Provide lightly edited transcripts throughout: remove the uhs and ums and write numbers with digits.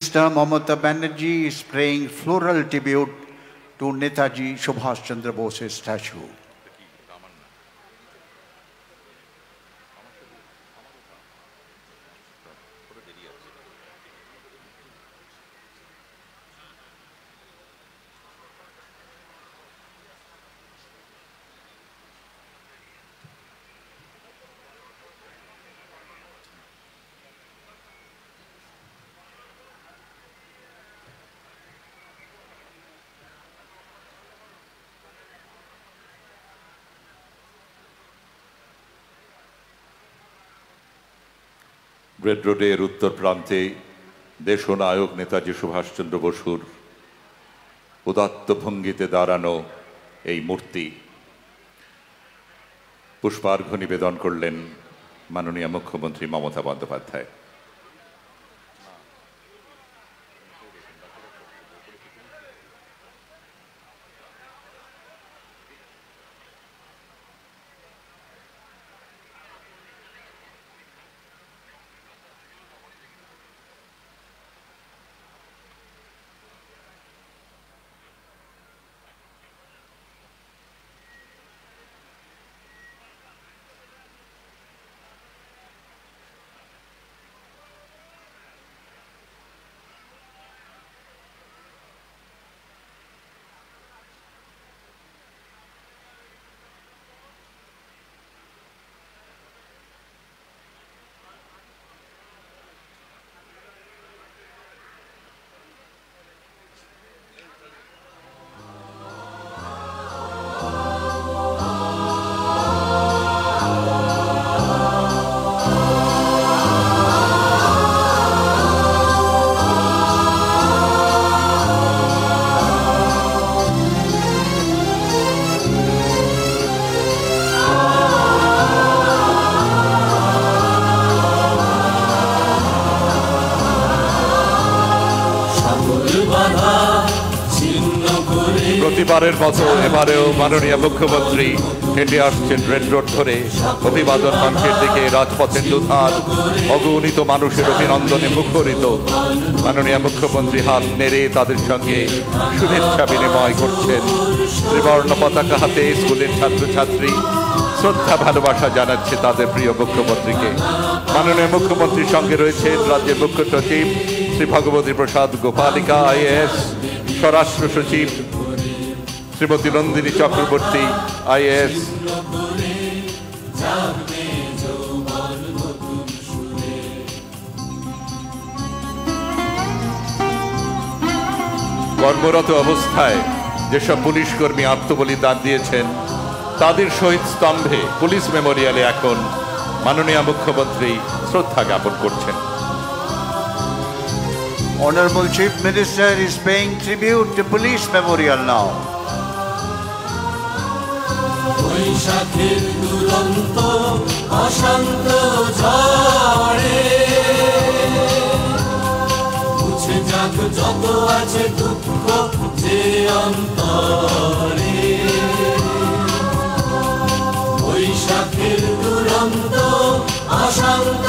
Minister Mamata Banerjee is paying floral tribute to Netaji Subhash Chandra Bose's statue. Red রোডের উত্তর প্রান্তে দেশনায়ক নেতাজি সুভাষচন্দ্র বসুর উদাত্ত ভঙ্গিতে দাঁড়ানো এই মূর্তি পুষ্পার্ঘ্য নিবেদন করলেন মাননীয় মুখ্যমন্ত্রী মমতা বন্দ্যোপাধ্যায়। প্রতিবারের মতো এবারেও মাননীয় মুখ্যমন্ত্রী হেঁটে আসছেন রেড রোড ধরে অভিবাদন মঞ্চের দিকে। রাজপথের দুধার অগণিত মানুষের অভিনন্দনে মুখরিত। মাননীয় মুখ্যমন্ত্রী হাত নেড়ে তাদের সঙ্গে শুভেচ্ছা বিনিময় করছেন। ত্রিবর্ণ পতাকা হাতে স্কুলের ছাত্রছাত্রী শ্রদ্ধা ভালোবাসা জানাচ্ছে তাদের প্রিয় মুখ্যমন্ত্রীকে। মাননীয় মুখ্যমন্ত্রীর সঙ্গে রয়েছেন রাজ্যের মুখ্য সচিব শ্রী ভগবতী প্রসাদ গোপালিকা আইএএস, স্বরাষ্ট্র সচিব শ্রীমতী নন্দিনী চক্রবর্তী আইএএস, কর্মরত অবস্থায় যেসব পুলিশ কর্মী আত্মবলিদান দিয়েছেন তাদের শহীদ স্তম্ভে পুলিশ মেমোরিয়ালে এখন মাননীয় মুখ্যমন্ত্রী শ্রদ্ধা জ্ঞাপন করছেন। Honorable Chief Minister is paying tribute to Police Memorial now. বৈশাখের দুরন্ত অশান্ত ঝড়ে মুছে যাক যত আছে দুঃখ যে অন্তরে। বৈশাখের দুরন্ত অশান্ত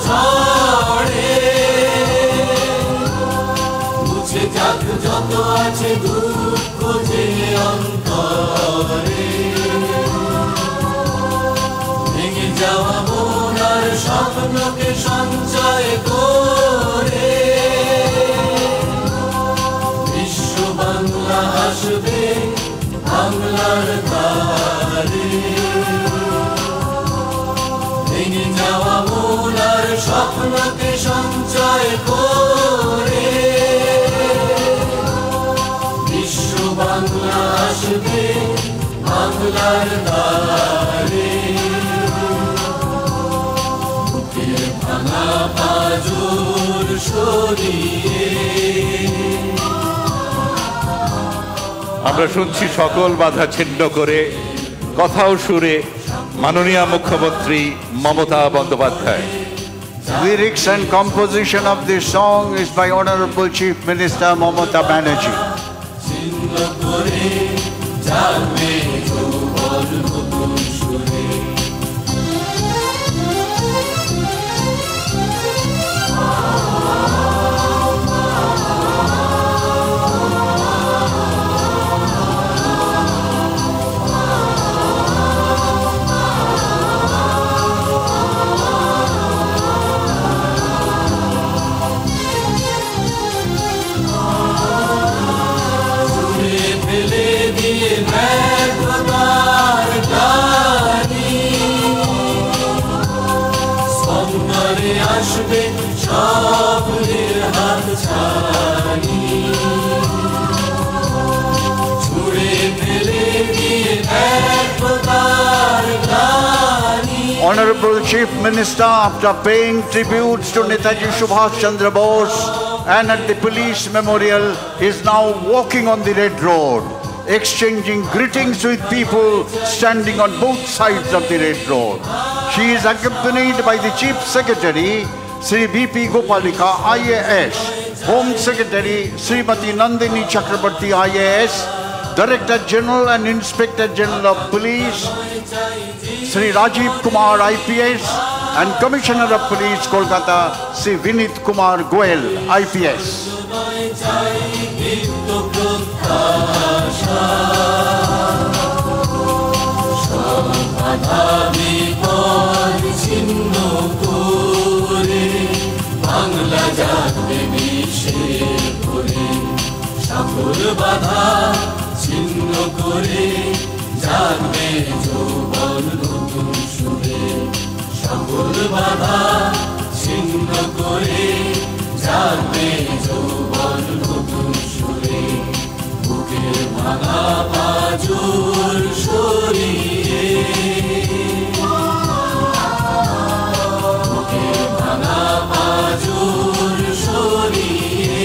ঝড়ে মুছে যাক যত আছে দুঃখ যে অন্তরে। ভেঙে যাওয়া মন আর স্বপ্নকে সঞ্চয় করে বিশ্ব বাংলা আসবে বাংলার তারে। ভেঙে যাওয়া মন আর স্বপ্নকে সঞ্চয় করে বিশ্ব বাংলা আসবে বাংলার তারে। বুকের ভাঙা পাজর সরিয়ে আমরা শুনছি সকল বাধা ছিন্ন করে কথাও সুরে মাননীয় মুখ্যমন্ত্রী Mamata Bandyopadhyay. Lyrics and composition of this song is by Honorable Chief Minister Mamata Banerjee. ছানি ছুঁড়ে ফেলে দিয়ে ব্যর্থতার গ্লানি। Honorable Chief Minister, after paying tributes to Netaji Subhash Chandra Bose and at the police memorial, is now walking on the Red Road, exchanging greetings with people standing on both sides of the Red Road. She is accompanied by the Chief Secretary, Sri B.P. Gopalika, IAS, Home Secretary, Srimati Nandini Chakrabarti, IAS, Director General and Inspector General of Police, Sri Rajiv Kumar, IPS, and Commissioner of Police, Kolkata, Sri Vinit Kumar Goel, IPS. Bangla জাগবে বিশ্বের ভরে, সকল বাধা ছিন্ন করে জাগবে যৌবন নতুন সুরে। সকল বাধা ছিন্ন করে জাগবে যৌবন নতুন সুরে। বুকের ভাঙা পাঁজর সরিয়ে, বুকের ভাঙা পাঁজর সরিয়ে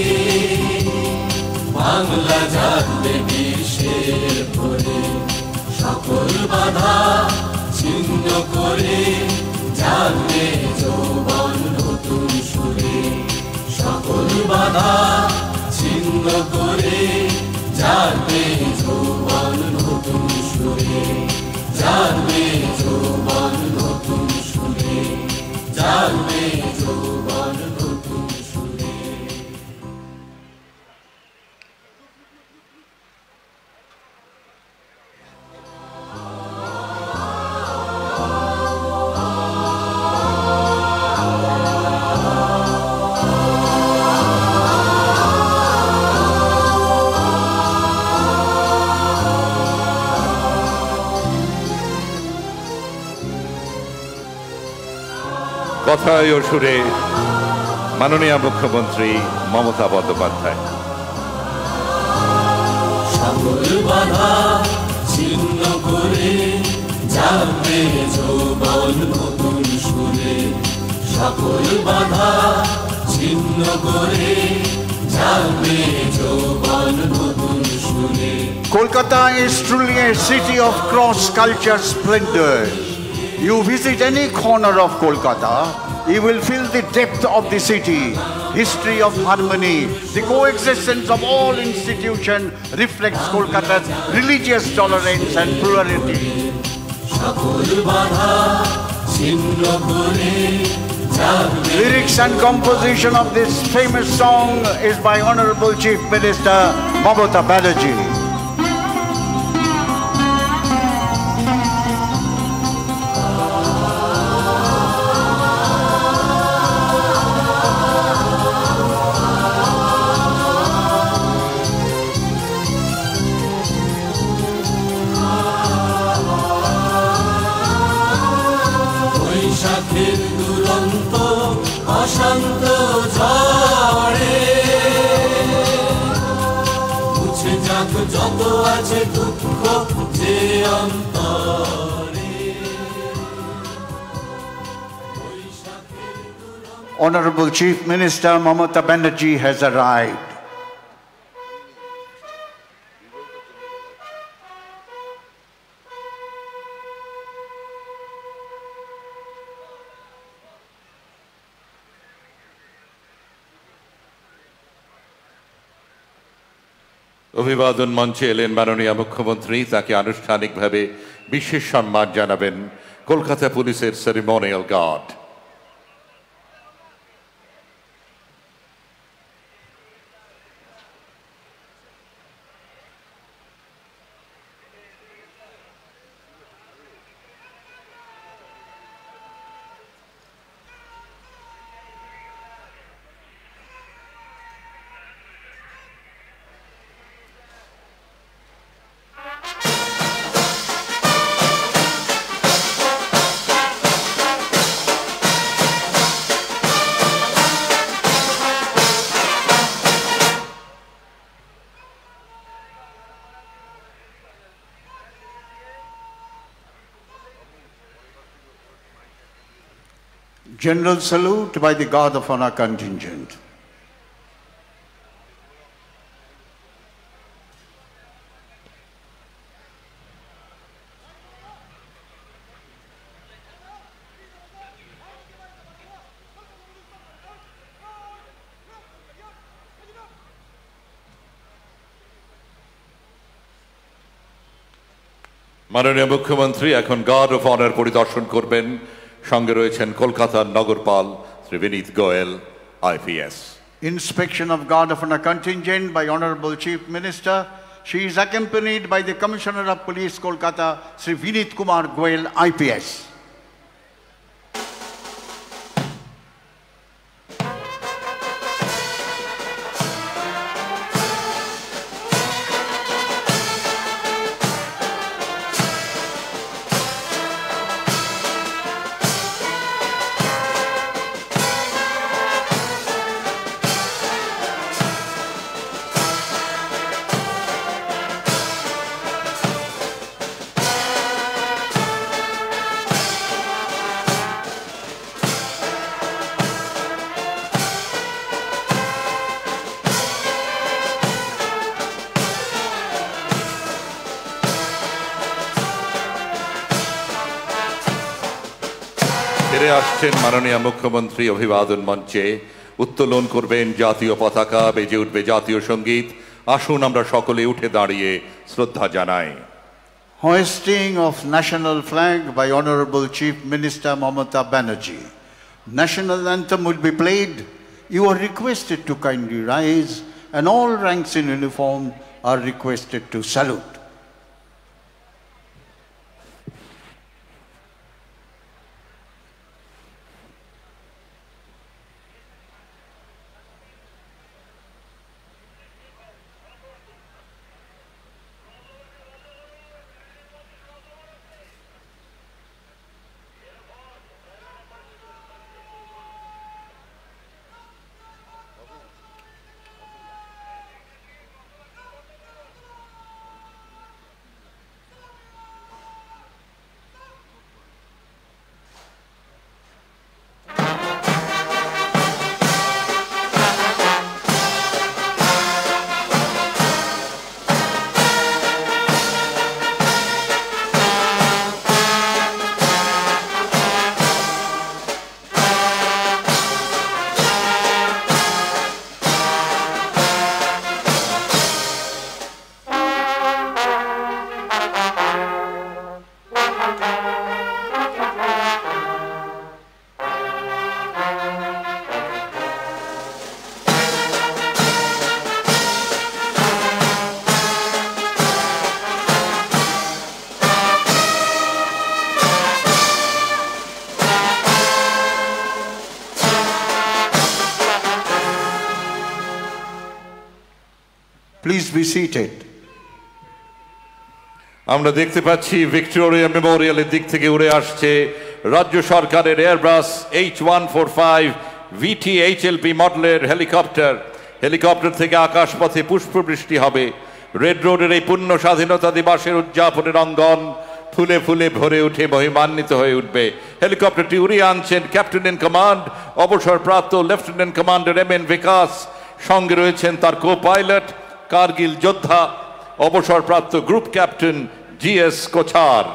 বাংলা জাগবে বিশ্বের ভরে। সকল বাধা ছিন্ন করে জাগবে যৌবন নতুন সুরে। সকল বাধা ছিন্ন করে জাগবে যৌবন নতুন সুরে। জাগবে যৌবন নতুন সুরে। জাগবে যৌবন নতুন সুরে। কথায় ও সুরে মাননীয় মুখ্যমন্ত্রী মমতা বন্দ্যোপাধ্যায়। সকল বাধা ছিন্ন করে জাগবে যৌবন নতুন সুরে। সকল বাধা ছিন্ন করে জাগবে যৌবন নতুন সুরে। Kolkata is truly a city of cross-culture splendors. You visit any corner of Kolkata, you will feel the depth of the city, history of harmony. The coexistence of all institutions reflects Kolkata's religious tolerance and plurality. Lyrics and composition of this famous song is by Honorable Chief Minister Mamata Banerjee. বৈশাখের দুরন্ত অশান্ত ঝড়ে মুছে যাক যত আছে দুঃখ যে অন্তরে। Honorable Chief Minister Mamata Banerjee has arrived. অভিবাদন মঞ্চে এলেন মাননীয় মুখ্যমন্ত্রী। তাকে আনুষ্ঠানিকভাবে বিশেষ সম্মান জানাবেন কলকাতা পুলিশের ceremonial guard. General salute by the Guard of Honor contingent. মাননীয় মুখ্যমন্ত্রী এখন গার্ড অফ অনার পরিদর্শন করবেন। সঙ্গে রয়েছেন কলকাতার নগরপাল শ্রী বিনীত Goyal IPS. Inspection of Guard of Honor contingent by Honorable Chief Minister. She is accompanied by the Commissioner of Police, Kolkata, Sri Vinit Kumar Goel, IPS. ফিরে আসছেন মাননীয় মুখ্যমন্ত্রী অভিবাদন মঞ্চে। উত্তোলন করবেন জাতীয় পতাকা, বেজে উঠবে জাতীয় সঙ্গীত। আসুন আমরা সকলে উঠে দাঁড়িয়ে শ্রদ্ধা জানাই। Hoisting of national flag by Honorable Chief Minister Mamata Banerjee. National anthem will be played. You are requested to kindly rise, and all ranks in uniform are requested to salute. Please be seated. আমরা দেখতে পাচ্ছি Victoria মেমোরিয়ালের দিক থেকে উড়ে আসছে রাজ্য সরকারের Airbus H145 VT-HLP মডেলের হেলিকপ্টার। হেলিকপ্টার থেকে আকাশপথে পুষ্পবৃষ্টি হবে। রেড রোডের এই পূর্ণ স্বাধীনতা দিবসের উদযাপনের অঙ্গন ফুলে ফুলে ভরে উঠে মহিমান্বিত হয়ে উঠবে। হেলিকপ্টারটি উড়িয়ে আনছেন ক্যাপ্টেন ইন কমান্ড অবসরপ্রাপ্ত লেফটেন্যান্ট কমান্ডার MN বিকাশ। সঙ্গে রয়েছেন তার কো পাইলট কার্গিল যোদ্ধা অবসরপ্রাপ্ত group captain GS কোছার।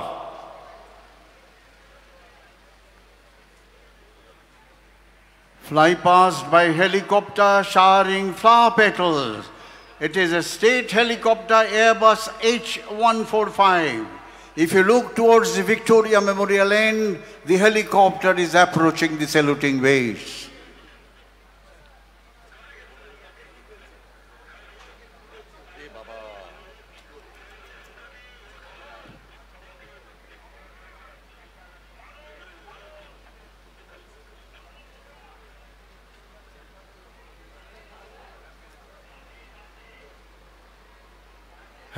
Fly past by helicopter showering flower petals. It is a state helicopter Airbus H145. If you look towards the Victoria Memorial end, the helicopter is approaching the saluting waves.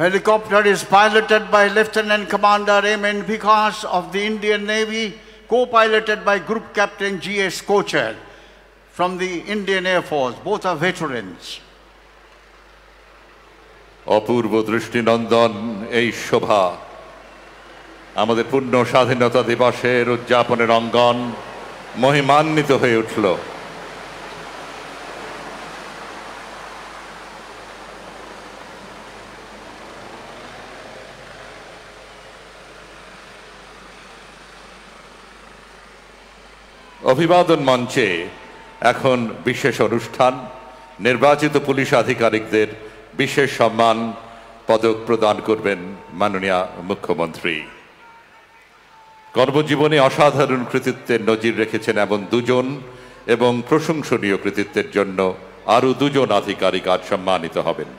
Helicopter is piloted by Lieutenant Commander MN Vikas of the Indian Navy, co-piloted by Group Captain GS Kochar from the Indian Air Force. Both are veterans. অপূর্ব দৃষ্টিনন্দন এই শোভা আমাদের পূর্ণ স্বাধীনতা দিবসের উদযাপনের অঙ্গন। মহিমান্বিত হয়ে উঠল। অভিবাদন মঞ্চে এখন বিশেষ অনুষ্ঠান, নির্বাচিত পুলিশ আধিকারিকদের বিশেষ সম্মান পদক প্রদান করবেন মাননীয় মুখ্যমন্ত্রী। কর্মজীবনে অসাধারণ কৃতিত্বের নজির রেখেছেন এমন দুজন এবং প্রশংসনীয় কৃতিত্বের জন্য আরও দুজন আধিকারিক আজ সম্মানিত হবেন।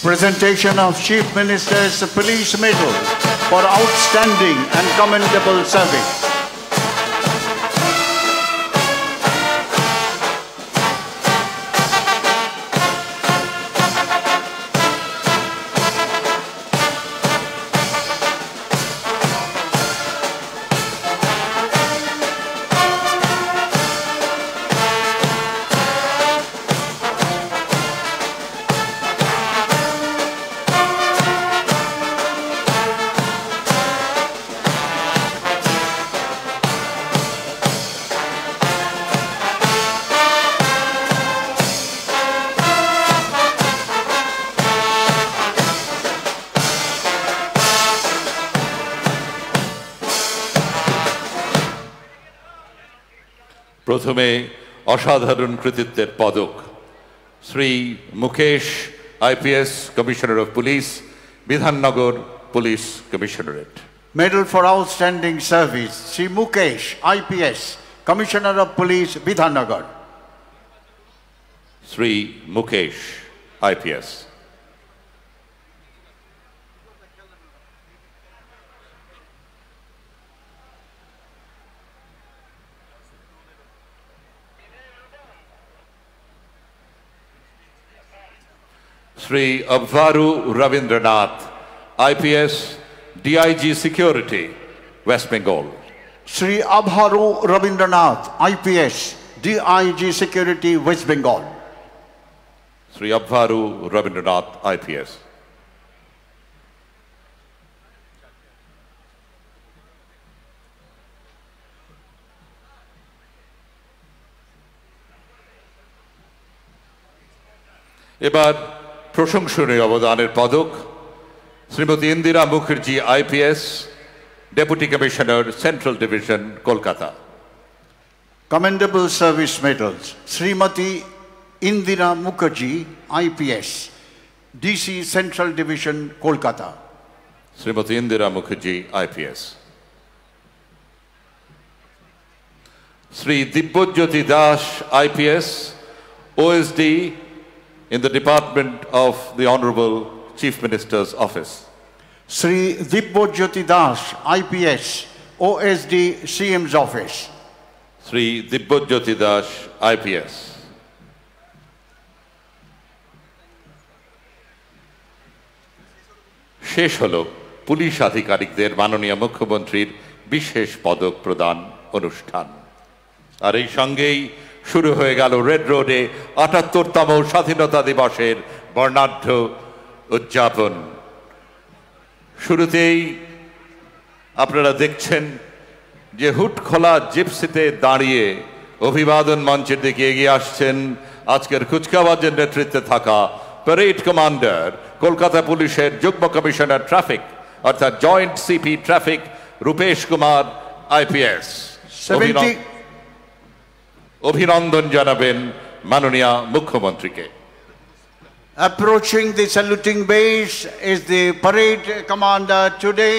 Presentation of Chief Minister's Police Medal for outstanding and commendable service. প্রথমে অসাধারণ কৃতিত্বের পদক Shri Mukesh IPS, commissioner of police, Bidhannagar police commissionerate. Medal for outstanding service, Sri Mukesh IPS, Commissioner of Police, Bidhannagar. Shri Mukesh IPS. Sri Abharu Ravindranath, IPS, DIG Security, West Bengal. Sri Abharu Ravindranath, IPS, DIG Security, West Bengal. Sri Abharu Ravindranath, IPS. এবার প্রশংসনীয় অবদানের পদক Shrimati Indira Mukherjee IPS, deputy commissioner, central division, Kolkata. Commendable service medals, Srimati Indira Mukherjee IPS, DC Central Division, Kolkata. Shrimati Indira Mukherjee IPS. Shri Dibyajyoti Das IPS, OSD in the Department of the Honorable Chief Minister's Office. Sri Dibbojyoti Das, IPS, OSD, CM's Office. Sri Dibbojyoti Das, IPS. শেষ হল police আধিকারিকদের মাননীয় মুখ্যমন্ত্রীর বিশেষ পদক প্রদান অনুষ্ঠান। আর এই সঙ্গেই শুরু হয়ে গেল রেড রোডে ৭৮তম স্বাধীনতা দিবসের বর্ণাঢ্য উদযাপন। শুরুতেই আপনারা দেখছেন যে হুড খোলা জিপসিতে দাঁড়িয়ে অভিবাদন মঞ্চের দিকে এগিয়ে আসছেন আজকের কুচকাওয়াজের নেতৃত্বে থাকা প্যারেড কমান্ডার, কলকাতা পুলিশের যুগ্ম কমিশনার ট্রাফিক অর্থাৎ joint CP traffic Rupesh Kumar IPS. অভিনন্দন জানাবেন মাননীয় মুখ্যমন্ত্রীকে। Approaching the saluting base is the parade commander today,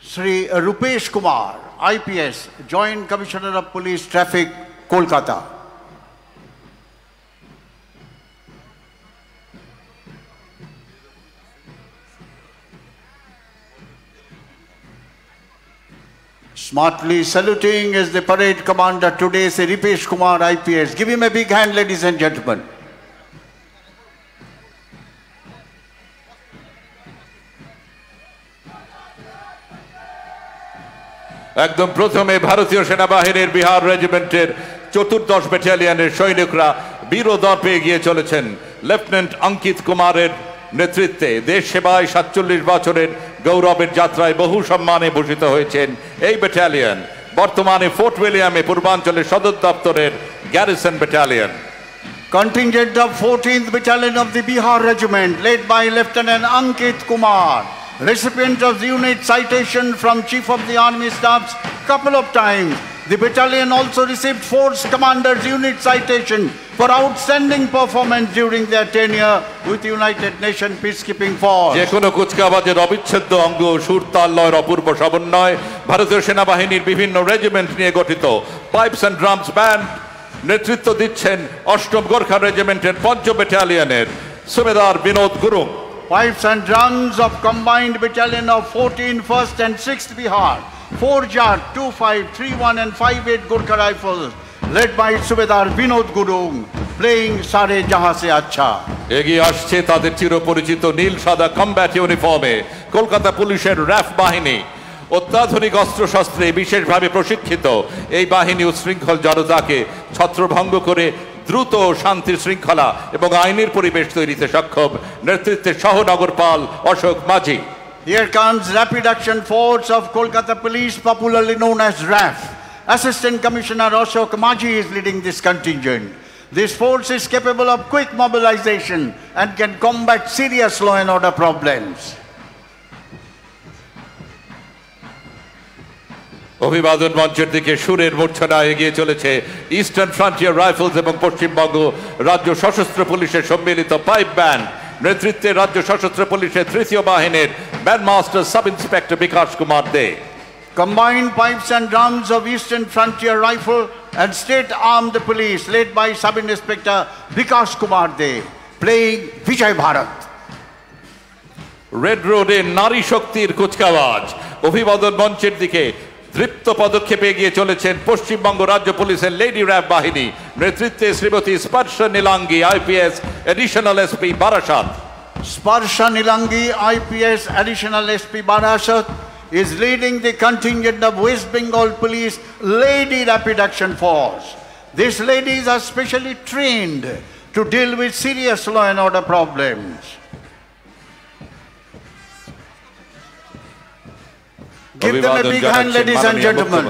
Sri Rupesh Kumar, IPS, Joint Commissioner of Police Traffic, Kolkata. Smartly saluting is the parade commander today, Sri Rupesh Kumar, IPS. Give him a big hand, ladies and gentlemen. একদম প্রথমে ভারতীয় সেনাবাহিনীর বিহার রেজিমেন্টের ৪র্দশ ব্যাটালিয়নের সৈনিকরা বীরদর্পে এগিয়ে চলেছেন। Lieutenant অঙ্কিত কুমারের নেতৃত্বে দেশ সেবায় ৪৭ বছরের গৌরবের যাত্রায় বহু সম্মানে ভূষিত হয়েছেন এই ব্যাটালিয়ন। বর্তমানে ফোর্ট উইলিয়ামে পূর্বাঞ্চলের সদর দপ্তরের garrison battalion. Contingent of 14th Battalion of the Bihar Regiment, led by Lieutenant Ankit Kumar, recipient of the unit citation from Chief of the Army Staffs couple of times. The battalion also received Force Commander's unit citation for outstanding performance during their tenure with United Nations Peacekeeping Force. যে কোনো কুচকাওয়াজের অবিচ্ছেদ্য অঙ্গ সুর তাল লয়ের অপূর্ব সমন্বয় ভারতীয় সেনাবাহিনীর বিভিন্ন রেজিমেন্ট নিয়ে গঠিত পাইপস অ্যান্ড ড্রামস ব্যান্ড নেতৃত্ব দিচ্ছেন 8ম গোর্খা রেজিমেন্টের 5ম ব্যাটালিয়নের সুবেদার Binod Gurung. Pipes and drums of combined battalion of 14 1st and 6th Bihar, 4 Jat, 2, 5, 3, 1 and 5, 8 Gurkha rifles, led by Subedar Binod Gurung, playing Sare Jahan Se Acha. এগিয়ে আসছে তাদের চিরপরিচিত নীল সাদা কমব্যাট ইউনিফর্মে কলকাতা পুলিশের RAF বাহিনী। অত্যাধুনিক অস্ত্রশস্ত্রে বিশেষভাবে প্রশিক্ষিত এই বাহিনী উচ্ছৃঙ্খল জনতাকে ছত্রভঙ্গ করে দ্রুত শান্তির শৃঙ্খলা এবং আইনের পরিবেশ তৈরিতে সক্ষম নেতৃত্বে সহনগরপাল অশোক মাঝি। Here comes Rapid Action Force of Kolkata Police, popularly known as RAF. Assistant Commissioner Ashok Maji is leading this contingent. This force is capable of quick mobilization and can combat serious law and order problems. অভিবাদন মঞ্চের দিকে সুরের মূর্ছনা এগিয়ে চলেছে eastern frontier rifles এবং পশ্চিমবঙ্গ রাজ্য সশস্ত্র পুলিশের সম্মিলিত পাইপ ব্যান্ড নেতৃত্বে রাজ্য সশস্ত্র পুলিশের 3য় বাহিনীর band master sub inspector Bikash Kumar Dey. Combined pipes and drums of Eastern Frontier Rifle and State Armed Police, led by Sub Inspector Vikas Kumar De, playing Vijay Bharat. Red রোডে নারী শক্তির কুচকাওয়াজ অভিবাদন মঞ্চের দিকে দৃপ্ত পদক্ষেপে এগিয়ে চলেছেন পশ্চিমবঙ্গ রাজ্য পুলিশের লেডি র্যাব বাহিনী নেতৃত্বে Srimati Sparsha Nilangi IPS additional SP Barasat. Sparsha Nilangi, IPS Additional SP Barasat, is leading the contingent of West Bengal Police Lady Rapid Action Force. These ladies are specially trained to deal with serious law and order problems. Give them a big hand, ladies and gentlemen.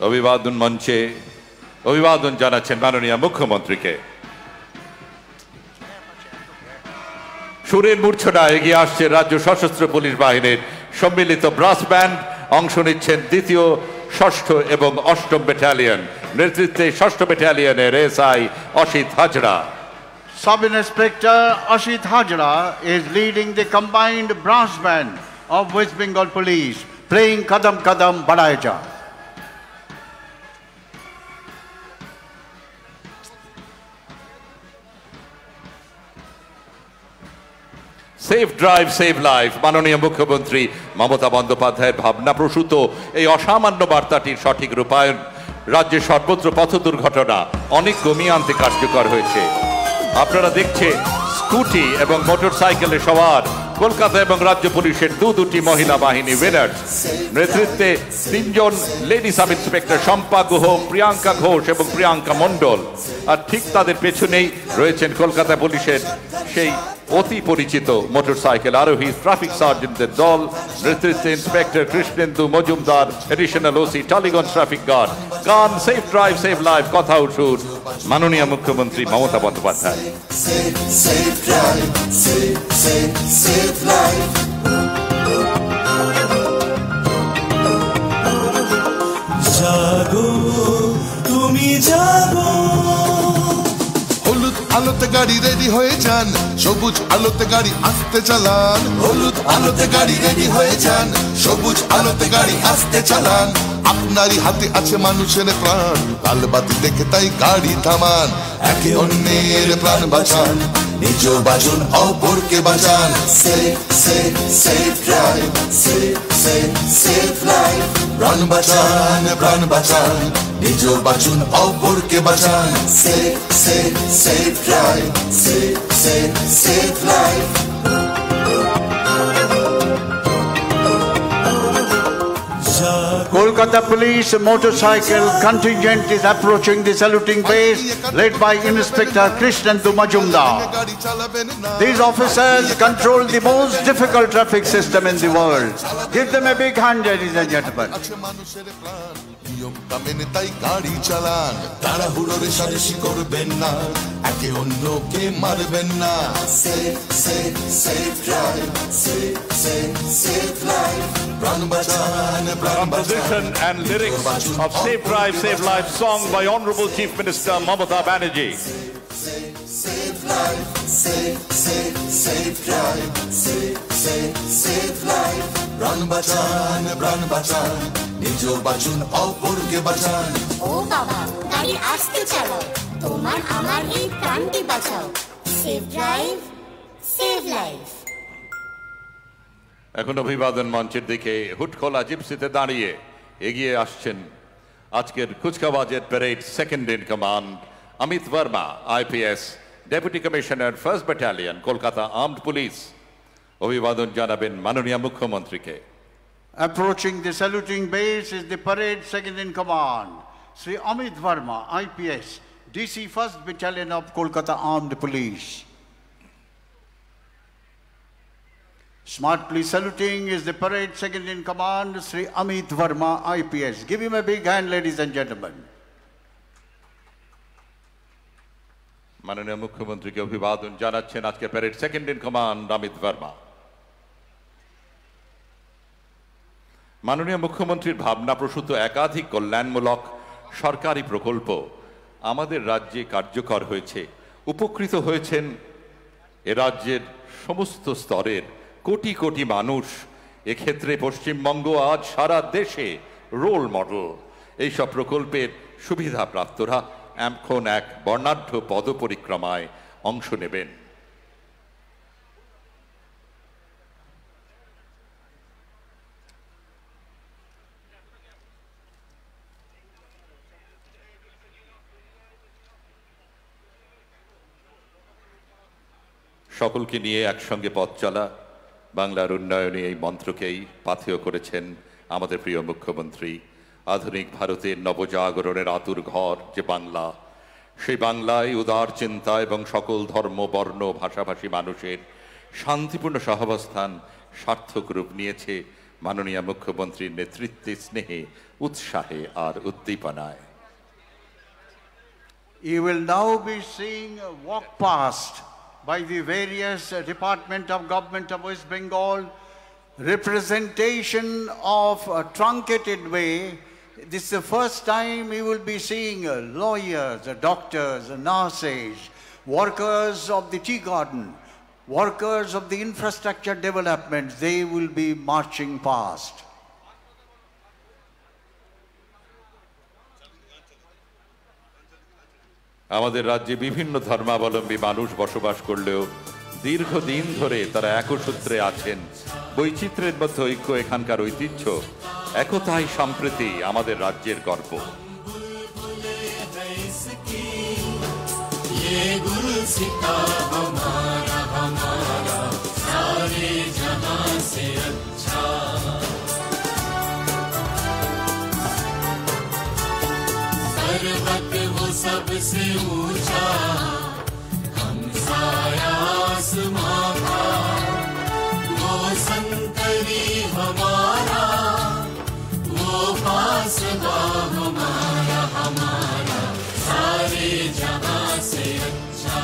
অভিবাদন মঞ্চে অভিবাদন জানাচ্ছেন মাননীয় মুখ্যমন্ত্রীকে। সুরের মূর্ছনা এগিয়ে আসছে রাজ্য সশস্ত্র পুলিশ বাহিনীর সম্মিলিত ব্রাস ব্যান্ড। অংশ নিচ্ছেন 2য়, 6ষ্ঠ এবং 8ম ব্যাটালিয়ন নেতৃত্বে 6ষ্ঠ ব্যাটালিয়নের SI Asit Hazra. Sub Inspector Ashit Hajra is leading the combined brass band of West Bengal Police, playing Kadam Kadam Badaija. Safe drive save life মাননীয় মুখ্যমন্ত্রী মমতা বন্দ্যোপাধ্যায়ের ভাবনাপ্রসূত এই অসামান্য বার্তাটির সঠিক রূপায়ণ রাজ্যের সর্বত্র পথ দুর্ঘটনা অনেক কমিয়ে আনতে কার্যকর হয়েছে। আপনারা দেখছেন স্কুটি এবং মোটর সাইকেলে সওয়ার কলকাতা এবং রাজ্য পুলিশের দুটি মহিলা বাহিনী ওয়েলার্স নেতৃত্বে 3 জন lady sub inspector Shampa Guha, Priyanka Ghosh এবং প্রিয়াঙ্কা মণ্ডল। আর ঠিক তাদের পেছনেই রয়েছেন কলকাতা পুলিশের সেই অতি পরিচিত মোটর সাইকেল আরোহী ট্রাফিক সার্জেন্টদের দল নেতৃত্বে inspector Krishnendu Majumdar, additional OC Tollygunge traffic guard. গান সেফ ড্রাইভ সেভ লাইফ, কথা ও সুর মাননীয় মুখ্যমন্ত্রী মমতা বন্দ্যোপাধ্যায়। জাগো তুমি জাগো, হলুদ আলোতে গাড়ি রেডি হয়ে যান, সবুজ আলোতে গাড়ি আস্তে চালান। হলুদ আলোতে গাড়ি রেডি হয়ে যান, সবুজ আলোতে গাড়ি আস্তে চালান। আপনারই হাতে আছে মানুষের প্রাণ, লাল বাতি দেখে তাই গাড়ি থামান। একে অন্যের প্রাণ বাঁচান, নিজ বাঁচুন অপরকে বাঁচান। Safe safe safe drive, safe safe safe life. প্রাণ বাঁচান প্রাণ বাঁচান, নিজ বাঁচুন অপরকে বাঁচান। Safe safe safe drive, safe safe safe life. জাগো Kolkata Police motorcycle contingent is approaching the saluting base led by Inspector Krishnendu Majumdar. These officers control the most difficult traffic system in the world. Give them a big hand, ladies and gentlemen. তাই গাড়ি চালান, তাড়াহুড়ো রেশারেশি করবেন না, একে অন্যকে মারবেন না। Safe safe safe drive, safe safe safe life, প্রাণ বাঁচান প্রাণ Composition and lyrics of Safe Drive, Save Life song by Honorable Chief Minister Mamata Banerjee. Save life, safe, safe, safe drive, safe, safe, safe life, প্রাণ বাঁচান, নিজেও বাঁচুন অপরকে বাঁচান। ও বাবা, গাড়ি আস্তে চালাও, তোমার আমার এই প্রাণটি বাঁচাও। Safe drive, save life. এখন অভিবাদন মঞ্চের দিকে হুটখোলা জিপসিতে দাঁড়িয়ে এগিয়ে আসছেন আজকের কুচকাওয়াজের parade second in command Amit Barma, IPS, deputy commissioner, 1st battalion, Kolkata armed police. অভিবাদন জানাবেন মাননীয় মুখ্যমন্ত্রীকে। Approaching the saluting base is the parade second in command, Sri Amit Verma, IPS, DC 1st Battalion of Kolkata Armed Police. Smartly saluting is the parade second in command, Sri Amit Verma, IPS. Give him a big hand, ladies and gentlemen. মাননীয় মুখ্যমন্ত্রীকে অভিবাদন জানাচ্ছেন আজকে parade second in command Amit Barma. মাননীয় মুখ্যমন্ত্রীর ভাবনাপ্রসূত একাধিক কল্যাণমূলক সরকারি প্রকল্প আমাদের রাজ্যে কার্যকর হয়েছে। উপকৃত হয়েছেন এ রাজ্যের সমস্ত স্তরের কোটি কোটি মানুষ। এক্ষেত্রে পশ্চিমবঙ্গ আজ সারা দেশে রোল মডেল। এইসব প্রকল্পের সুবিধাপ্রাপ্তরা এখন এক বর্ণাঢ্য পদপরিক্রমায় অংশ নেবেন। সকলকে নিয়ে একসঙ্গে পথ চলা, বাংলার উন্নয়নে এই মন্ত্রকেই পাথেয় করেছেন আমাদের প্রিয় মুখ্যমন্ত্রী। আধুনিক ভারতের নবজাগরণের আতুর ঘর যে বাংলা, সেই বাংলায় উদার চিন্তা এবং সকল ধর্ম, বর্ণ, ভাষাভাষী মানুষের শান্তিপূর্ণ সহাবস্থান সার্থক রূপ নিয়েছে মাননীয় মুখ্যমন্ত্রীর নেতৃত্বে, স্নেহে, উৎসাহে আর উদ্দীপনায়। You will now be seeing walk past by the various Department of Government of West Bengal representation of a truncated way. This is the first time you will be seeing lawyers, doctors, nurses, workers of the tea garden, workers of the infrastructure development. They will be marching past. আমাদের রাজ্যে বিভিন্ন ধর্মাবলম্বী মানুষ বসবাস করলেও দীর্ঘদিন ধরে তারা একসূত্রে আছেন। বৈচিত্র্যের মধ্যে ঐক্য এখানকার ঐতিহ্য, একতাই সম্প্রীতি আমাদের রাজ্যের গর্ব। पर्वत वो सबसे ऊंचा, हमसाया आसमां का, वो संतरी हमारा, वो फासला हमारा, हमारा सारे जहां से अच्छा,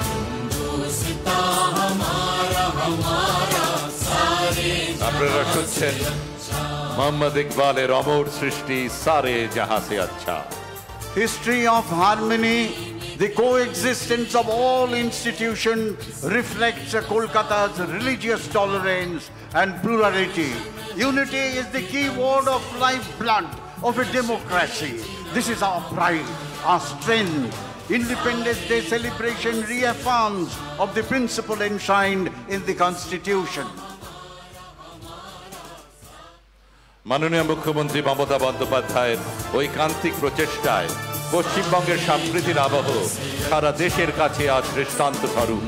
हिंदुस्ता हमारा, हमारा सारे আপনারা শুনছেন মোহাম্মদ ইকবালের অমর সৃষ্টি সারে জাহাঁ সে আচ্ছা। History of harmony, the coexistence of all institutions reflects Kolkata's religious tolerance and plurality. Unity is the key word of lifeblood of a democracy. This is our pride, our strength. Independence Day celebration reaffirms of the principle enshrined in the Constitution. মাননীয় মুখ্যমন্ত্রী মমতা বন্দ্যোপাধ্যায়ের ঐকান্তিক প্রচেষ্টায় পশ্চিমবঙ্গের সম্প্রীতির আবহ সারা দেশের কাছে আজ দৃষ্টান্ত স্বরূপ।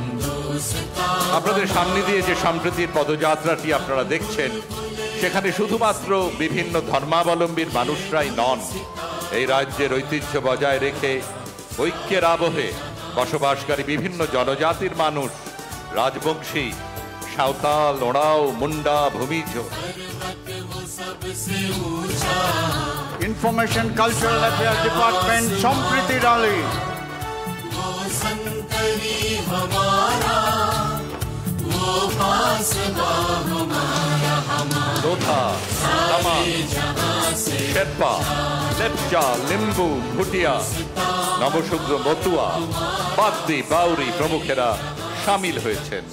আপনাদের সামনে দিয়ে যে সম্প্রীতির পদযাত্রাটি আপনারা দেখছেন, সেখানে শুধুমাত্র বিভিন্ন ধর্মাবলম্বীর মানুষরাই নন, এই রাজ্যের ঐতিহ্য বজায় রেখে ঐক্যের আবহে বসবাসকারী বিভিন্ন জনজাতির মানুষ, Rajbanshi, Santhal, Oraon, Munda, Bhumij. Information Cultural Affairs Department, Sampriti Rali. वो संतरी हमारा, वो पासबा हमारा, हमारा लोथा, तमा, जहाँ से शेरपा, लेप्चा, लिम्बू, भुटिया, নবশূদ্র, মতুয়া, বাগদি, বাউরি প্রমুখেরা সামিল হয়েছেন।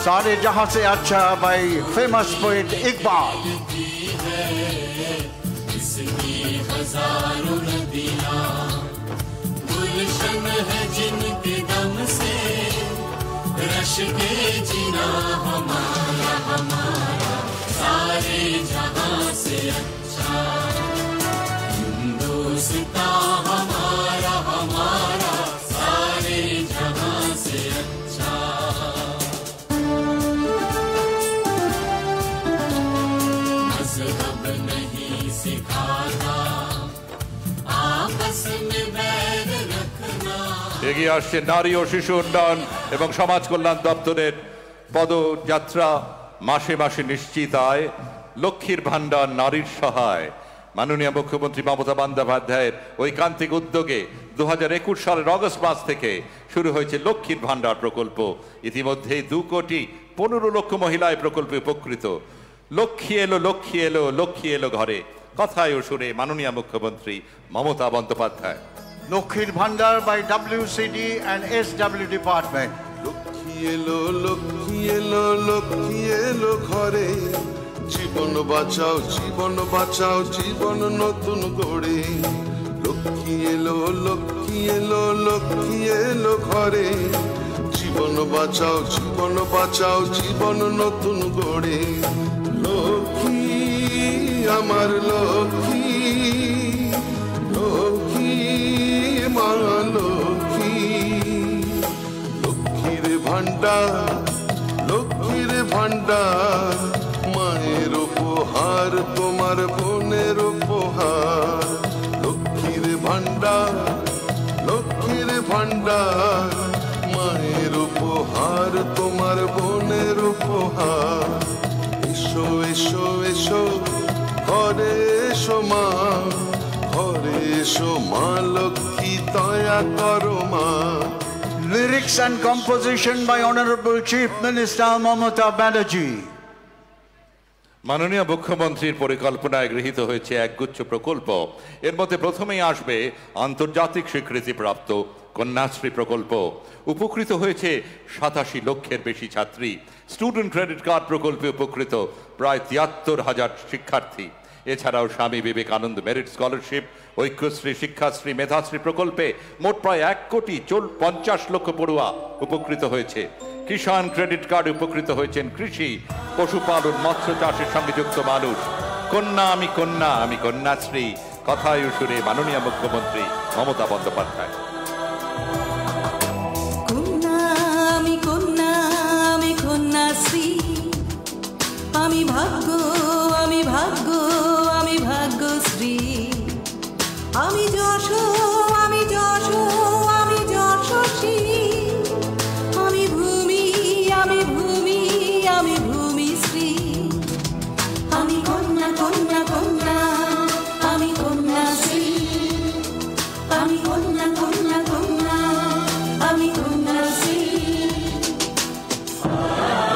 सारे जहां से अच्छा by famous poet इकबाल। इसकी हजारों नदियाँ गुलशन है जिनके दम से रश के जिना हमारा, हमारा सारे जहां से अच्छा हिंदुस्तान हमारा, हमारा सारे जहां से अच्छा। मज़हब नहीं सिखाता आपस में बैर रखना। এগিয়ে আসছে নারী ও শিশু উন্নয়ন এবং সমাজ কল্যাণ দপ্তরের পদযাত্রা। মাসে মাসে নিশ্চিত আয়, লক্ষ্মীর ভাণ্ডার, নারীর সহায়। মাননীয় মুখ্যমন্ত্রী মমতা বন্দ্যোপাধ্যায়ের ঐকান্তিক উদ্যোগে 2021 সালের অগস্ট মাস থেকে শুরু হয়েছে লক্ষ্মীর ভাণ্ডার প্রকল্প। ইতিমধ্যেই 2,15,00,000 মহিলা এই প্রকল্পে উপকৃত। লক্ষ্মী এলো, লক্ষ্মী এলো, লক্ষ্মী এলো ঘরে, কথায় ও সুরে মাননীয় মুখ্যমন্ত্রী Mamata Bandyopadhyay. Lokhir Bhandar by WCD and SW Department. Lakshmi এলো, লক্ষ্মী এলো, লক্ষ্মী এলো ঘরে, জীবন বাঁচাও, জীবন বাঁচাও, জীবন নতুন গড়ে। লক্ষ্মী এলো, লক্ষ্মী এলো, লক্ষ্মী এলো ঘরে, জীবন বাঁচাও, জীবন বাঁচাও, জীবন নতুন গড়ে। লক্ষ্মী আমার লক্ষ্মী, লক্ষ্মী মা লক্ষ্মী, লক্ষ্মীর ভাণ্ডার, লক্ষ্মীর ভাণ্ডার, মায়ের উপহার, তোমার বোনের উপহার। লক্ষ্মীর ভাণ্ডার, লক্ষ্মীর ভাণ্ডার, মায়ের উপহার, তোমার বোনের উপহার। এসো এসো এসো ঘরে এসো মা, ঘরে এসো মা লক্ষ্মী, দয়া করো মা। Lyrics and composition by Honorable Chief Minister Mamata Banerjee. মাননীয় মুখ্যমন্ত্রীর পরিকল্পনায় গৃহীত হয়েছে একগুচ্ছ প্রকল্প। এর মধ্যে প্রথমেই আসবে আন্তর্জাতিক স্বীকৃতিপ্রাপ্ত কন্যাশ্রী প্রকল্প। উপকৃত হয়েছে 87 লক্ষের বেশি ছাত্রী। স্টুডেন্ট ক্রেডিট কার্ড প্রকল্পে উপকৃত প্রায় 73,000 শিক্ষার্থী। এছাড়াও স্বামী বিবেকানন্দ মেরিট স্কলারশিপ, ঐক্যশ্রী, শিক্ষাশ্রী, মেধাশ্রী প্রকল্পে মোট প্রায় 1,50,00,000 পড়ুয়া উপকৃত হয়েছে। কিষাণ ক্রেডিট কার্ড উপকৃত হয়েছেন কৃষি, পশুপালন, মৎস্য চাষের সঙ্গে যুক্ত মানুষ। কন্যা আমি কন্যা, আমি কন্যাশ্রী, কথায় সুরে মাননীয় মুখ্যমন্ত্রী মমতা বন্দ্যোপাধ্যায়। কন্যা আমি কন্যা, আমি কন্যাশ্রী, আমি ভাগ্য, আমি ভাগ্য, আমি ভাগ্যশ্রী, আমি যশ, আমি যশ, আমি যশস্বী, আমি ভূমি, আমি ভূমি, আমি ভূমিশ্রী, আমি কন্যা কন্যা কন্যা, আমি কন্যাশ্রী, আমি কন্যা কন্যা কন্যা, আমি Kanyashree.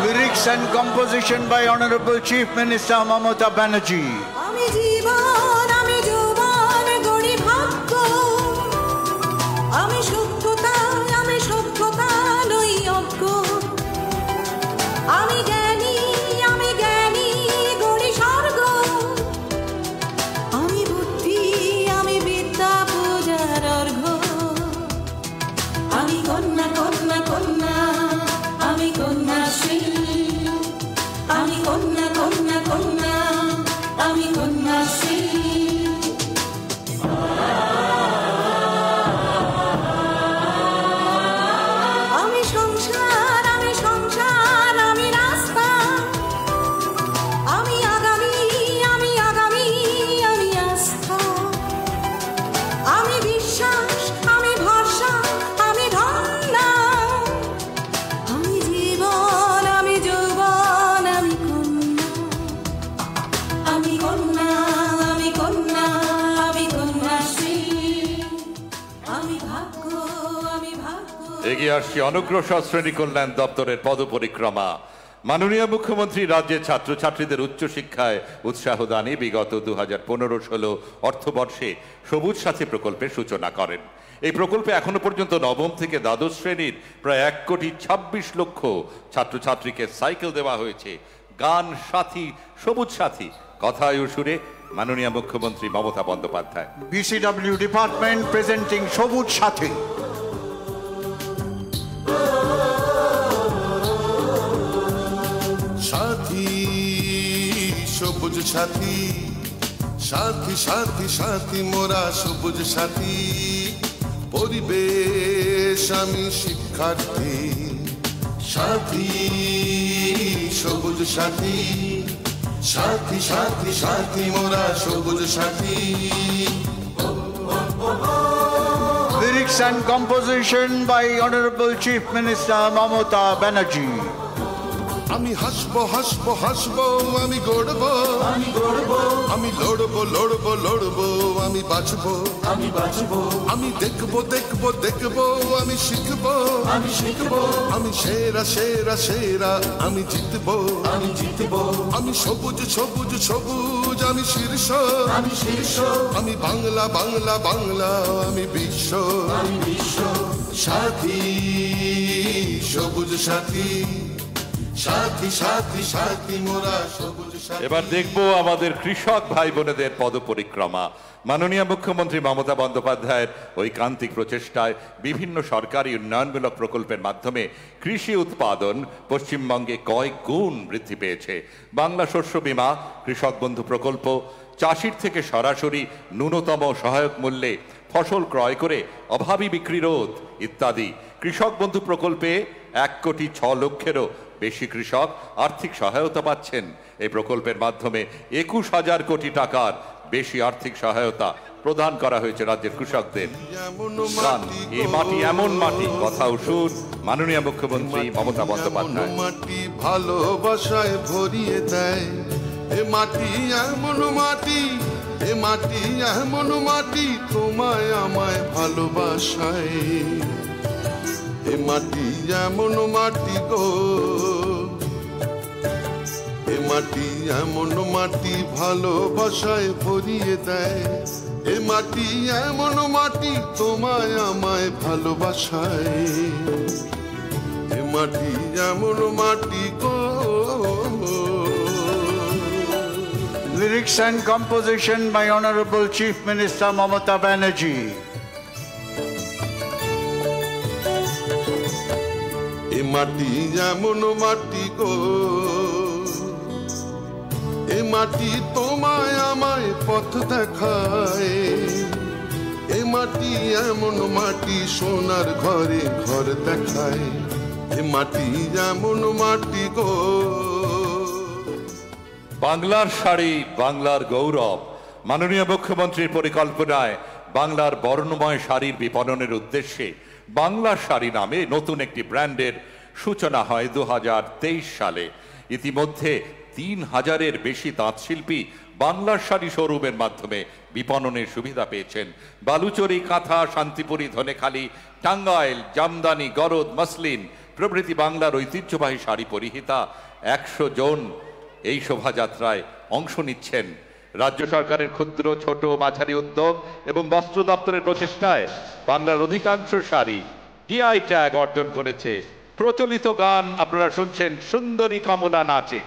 Lyrics and composition by Honorable Chief Minister Mamata Banerjee. আমি জীবন, আমি যৌবন, গড়ি ভাগ্য, আমি সভ্যতা, আমি সভ্যতা নই অজ্ঞ, আমি জ্ঞানী, আমি জ্ঞানী, গড়ি স্বর্গ, আমি বুদ্ধি, আমি বিদ্যা পূজার অর্ঘ্য, আমি কন্যা কন্যা কন্যা, আমি কন্যাশ্রী, আমি কন্যা কন্যা কন্যা, আমি এগিয়ে আসছে অনগ্রসর শ্রেণী কল্যাণ দপ্তরের পদপরিক্রমা। মাননীয় মুখ্যমন্ত্রী রাজ্যের ছাত্রছাত্রীদের উচ্চশিক্ষায় উৎসাহ দানে বিগত 2015-16 অর্থবর্ষে সবুজ সাথী প্রকল্পের সূচনা করেন। এই প্রকল্পে এখনো পর্যন্ত নবম থেকে দ্বাদশ শ্রেণীর প্রায় 1,26 লক্ষ ছাত্রছাত্রীকে সাইকেল দেওয়া হয়েছে। গান সাথী, সবুজ সাথী, কথায় ও সুরে মাননীয় মুখ্যমন্ত্রী Mamata Bandyopadhyay. BCW department presenting সবুজ সাথী। সাথী সবুজ সাথী, সাথী সাথী সাথী মোরা সবুজ সাথী। পরিবেশ আমি শিক্ষার্থী, সাথী সবুজ সাথী, সাথী সাথী সাথী মোরা সবুজ সাথী। Lyrics and composition by Honorable Chief Minister Mamata Banerjee. আমি হাসবো হাসবো হাসবো, আমি গড়বো আমি গড়বো, আমি লড়বো লড়বো লড়বো, আমি বাঁচবো আমি বাঁচবো, আমি দেখবো দেখবো দেখবো, আমি শিখবো আমি শিখবো, আমি সেরা সেরা সেরা, আমি জিতবো আমি জিতবো, আমি সবুজ সবুজ সবুজ, আমি শীর্ষ আমি শীর্ষ, আমি বাংলা বাংলা বাংলা, আমি বিশ্ব আমি বিশ্ব। সাথী সবুজ সাথী, সাথী সাথী সাথী মোরা সবুজ সাথী। এবার দেখবো আমাদের কৃষক ভাই বোনেদের পদপরিক্রমা। মাননীয় মুখ্যমন্ত্রী মমতা বন্দ্যোপাধ্যায়ের ঐকান্তিক প্রচেষ্টায় বিভিন্ন সরকারি উন্নয়নমূলক প্রকল্পের মাধ্যমে কৃষি উৎপাদন পশ্চিমবঙ্গে কয়েক গুণ বৃদ্ধি পেয়েছে। বাংলা শস্য বীমা, কৃষক বন্ধু প্রকল্প, চাষির থেকে সরাসরি ন্যূনতম সহায়ক মূল্যে ফসল ক্রয় করে অভাবী বিক্রি রোধ ইত্যাদি। কৃষক বন্ধু প্রকল্পে 1,06,00,000-এরও বেশি কৃষক আর্থিক সহায়তা পাচ্ছেন। এই প্রকল্পের মাধ্যমে 21,000 কোটি টাকার বেশি আর্থিক সহায়তা প্রদান করা হয়েছে রাজ্যের কৃষকদের। গান এই মাটি এমন মাটি, কথা ও সুর মাননীয় মুখ্যমন্ত্রী মমতা বন্দ্যোপাধ্যায়। মাটি ভালোবাসায় ভরিয়ে দেয়, এ মাটি এমন মাটি, এ মাটি এমন মাটি, তোমায় আমায় ভালোবাসায়। এ মাটি এমন মাটি গো, এ মাটি এমন মাটি ভালোবাসায় ভরিয়ে দেয়, এ মাটি এমন মাটি, তোমায় আমায় ভালোবাসায়। এ মাটি এমন মাটি গো। Lyrics and composition by Honorable Chief Minister Mamata Banerjee. এ মাটি এমন মাটি গো, এ মাটি তোমায় আমায় পথ দেখায়, এ মাটি এমন মাটি সোনার ঘরে ঘর দেখায়, এ মাটি এমন মাটি গো। বাংলার শাড়ি, বাংলার গৌরব। মাননীয় মুখ্যমন্ত্রীর পরিকল্পনায় বাংলার বর্ণময় শাড়ির বিপণনের উদ্দেশ্যে বাংলার শাড়ি নামে নতুন একটি ব্র্যান্ডের সূচনা হয় 2023 সালে। ইতিমধ্যে 3,000-এর বেশি তাঁতশিল্পী বাংলার শাড়ি শোরুমের মাধ্যমে বিপণনের সুবিধা পেয়েছেন। বালুচরী, কাঁথা, শান্তিপুরী, ধনেখালি, টাঙ্গাইল, জামদানি, গরদ, মসলিন প্রভৃতি বাংলার ঐতিহ্যবাহী শাড়ি পরিহিতা 100 জন এই শোভাযাত্রায় অংশ নিচ্ছেন। রাজ্য সরকারের ক্ষুদ্র, ছোট, মাঝারি উদ্যোগ এবং বস্ত্র দপ্তরের প্রচেষ্টায় বাংলার অধিকাংশ শাড়ি GI ট্যাগ অর্জন করেছে। প্রচলিত গান আপনারা শুনছেন, সুন্দরী কমলা নাচে।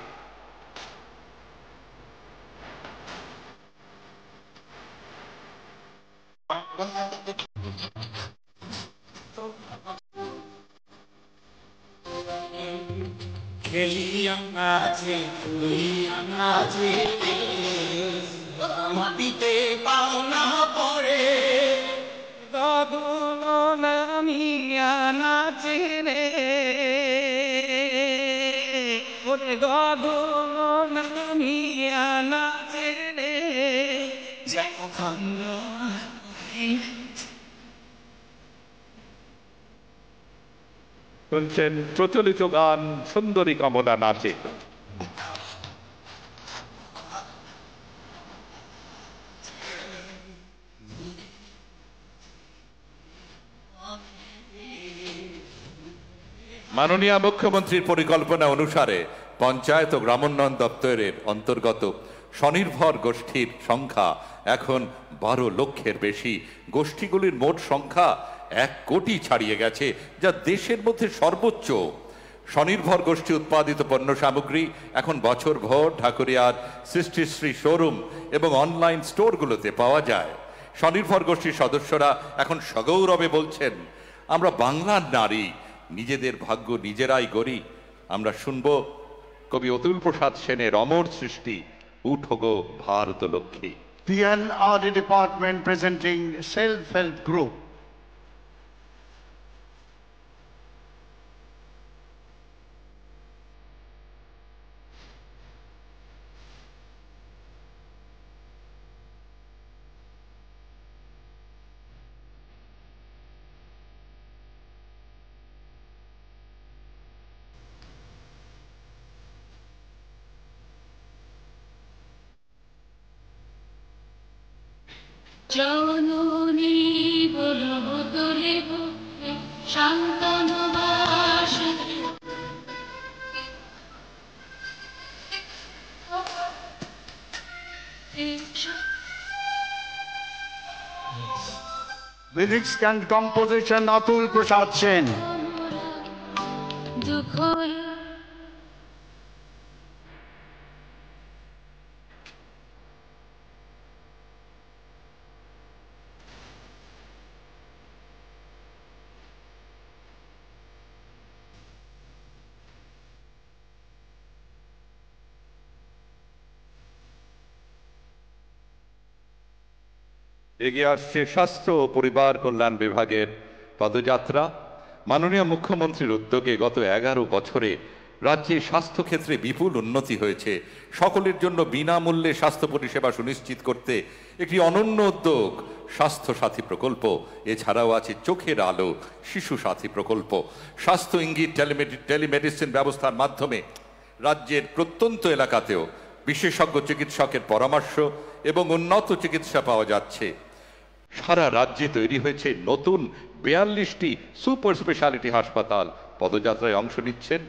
মাটিতে পাওনা পড়ে গগনিয়া নাচে রে, ওরে গগনিয়া নাচে রে, শুনছেন প্রচলিত গান সুন্দরী কমলা নাচে। মাননীয় মুখ্যমন্ত্রীর পরিকল্পনা অনুসারে পঞ্চায়েত ও গ্রামোন্নয়ন দপ্তরের অন্তর্গত স্বনির্ভর গোষ্ঠীর সংখ্যা এখন 12 লক্ষের বেশি। গোষ্ঠীগুলির মোট সংখ্যা 1 কোটি ছাড়িয়ে গেছে, যা দেশের মধ্যে সর্বোচ্চ। স্বনির্ভর গোষ্ঠী উৎপাদিত পণ্য সামগ্রী এখন বছরভর ঢাকুরিয়ার সৃষ্টিশ্রী শোরুম এবং অনলাইন স্টোরগুলোতে পাওয়া যায়। স্বনির্ভর গোষ্ঠীর সদস্যরা এখন সগৌরবে বলছেন, আমরা বাংলার নারী, নিজেদের ভাগ্য নিজেরাই গড়ি। আমরা শুনব কবি অতুল প্রসাদ সেনের অমর সৃষ্টি উঠো গো Bharat Lakshmi. PNRD department presenting self-help group. জননী বলব তোরে শান্তনু বাস Lyrics and composition Atul Prasad Sen. দুঃখ এগিয়ে আসছে স্বাস্থ্য ও পরিবার কল্যাণ বিভাগের পদযাত্রা। মাননীয় মুখ্যমন্ত্রীর উদ্যোগে গত 11 বছরে রাজ্যে স্বাস্থ্যক্ষেত্রে বিপুল উন্নতি হয়েছে। সকলের জন্য বিনামূল্যে স্বাস্থ্য পরিষেবা সুনিশ্চিত করতে একটি অনন্য উদ্যোগ স্বাস্থ্য সাথী প্রকল্প। এছাড়াও আছে চোখের আলো শিশু সাথী প্রকল্প। স্বাস্থ্য ইঙ্গিত টেলিমেডিসিন ব্যবস্থার মাধ্যমে রাজ্যের প্রত্যন্ত এলাকাতেও বিশেষজ্ঞ চিকিৎসকের পরামর্শ এবং উন্নত চিকিৎসা পাওয়া যাচ্ছে। সারা রাজ্যে তৈরি হয়েছে নতুন 42টি সুপার স্পেশালিটি হাসপাতাল। পদযাত্রায় অংশ নিচ্ছেন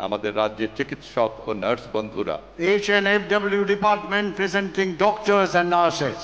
আমাদের রাজ্যের চিকিৎসক ও নার্স বন্ধুরা। HNFW department presenting doctors and nurses.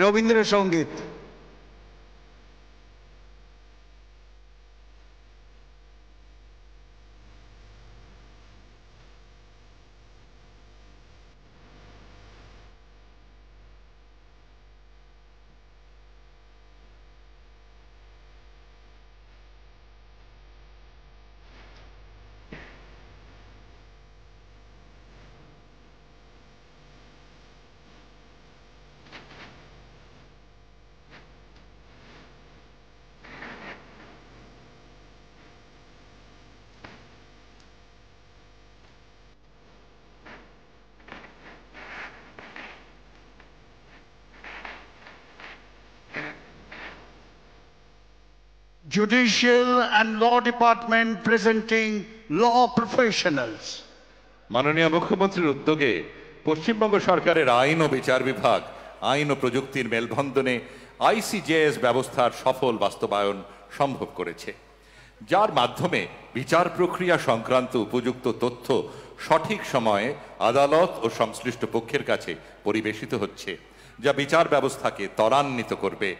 Rabindrasangeet. Judicial and Law Department presenting law professionals. মাননীয় মুখ্যমন্ত্রীর উদ্যোগে পশ্চিমবঙ্গ সরকারের আইন ও বিচার বিভাগ আইন ও প্রযুক্তির মেলবন্ধনে ICJS ব্যবস্থার সফল বাস্তবায়ন সম্ভব করেছে, যার মাধ্যমে বিচার প্রক্রিয়া সংক্রান্ত উপযুক্ত তথ্য সঠিক সময়ে আদালত ও সংশ্লিষ্ট পক্ষের কাছে পরিবেশিত হচ্ছে, যা বিচার ব্যবস্থাকে ত্বরান্বিত করবে।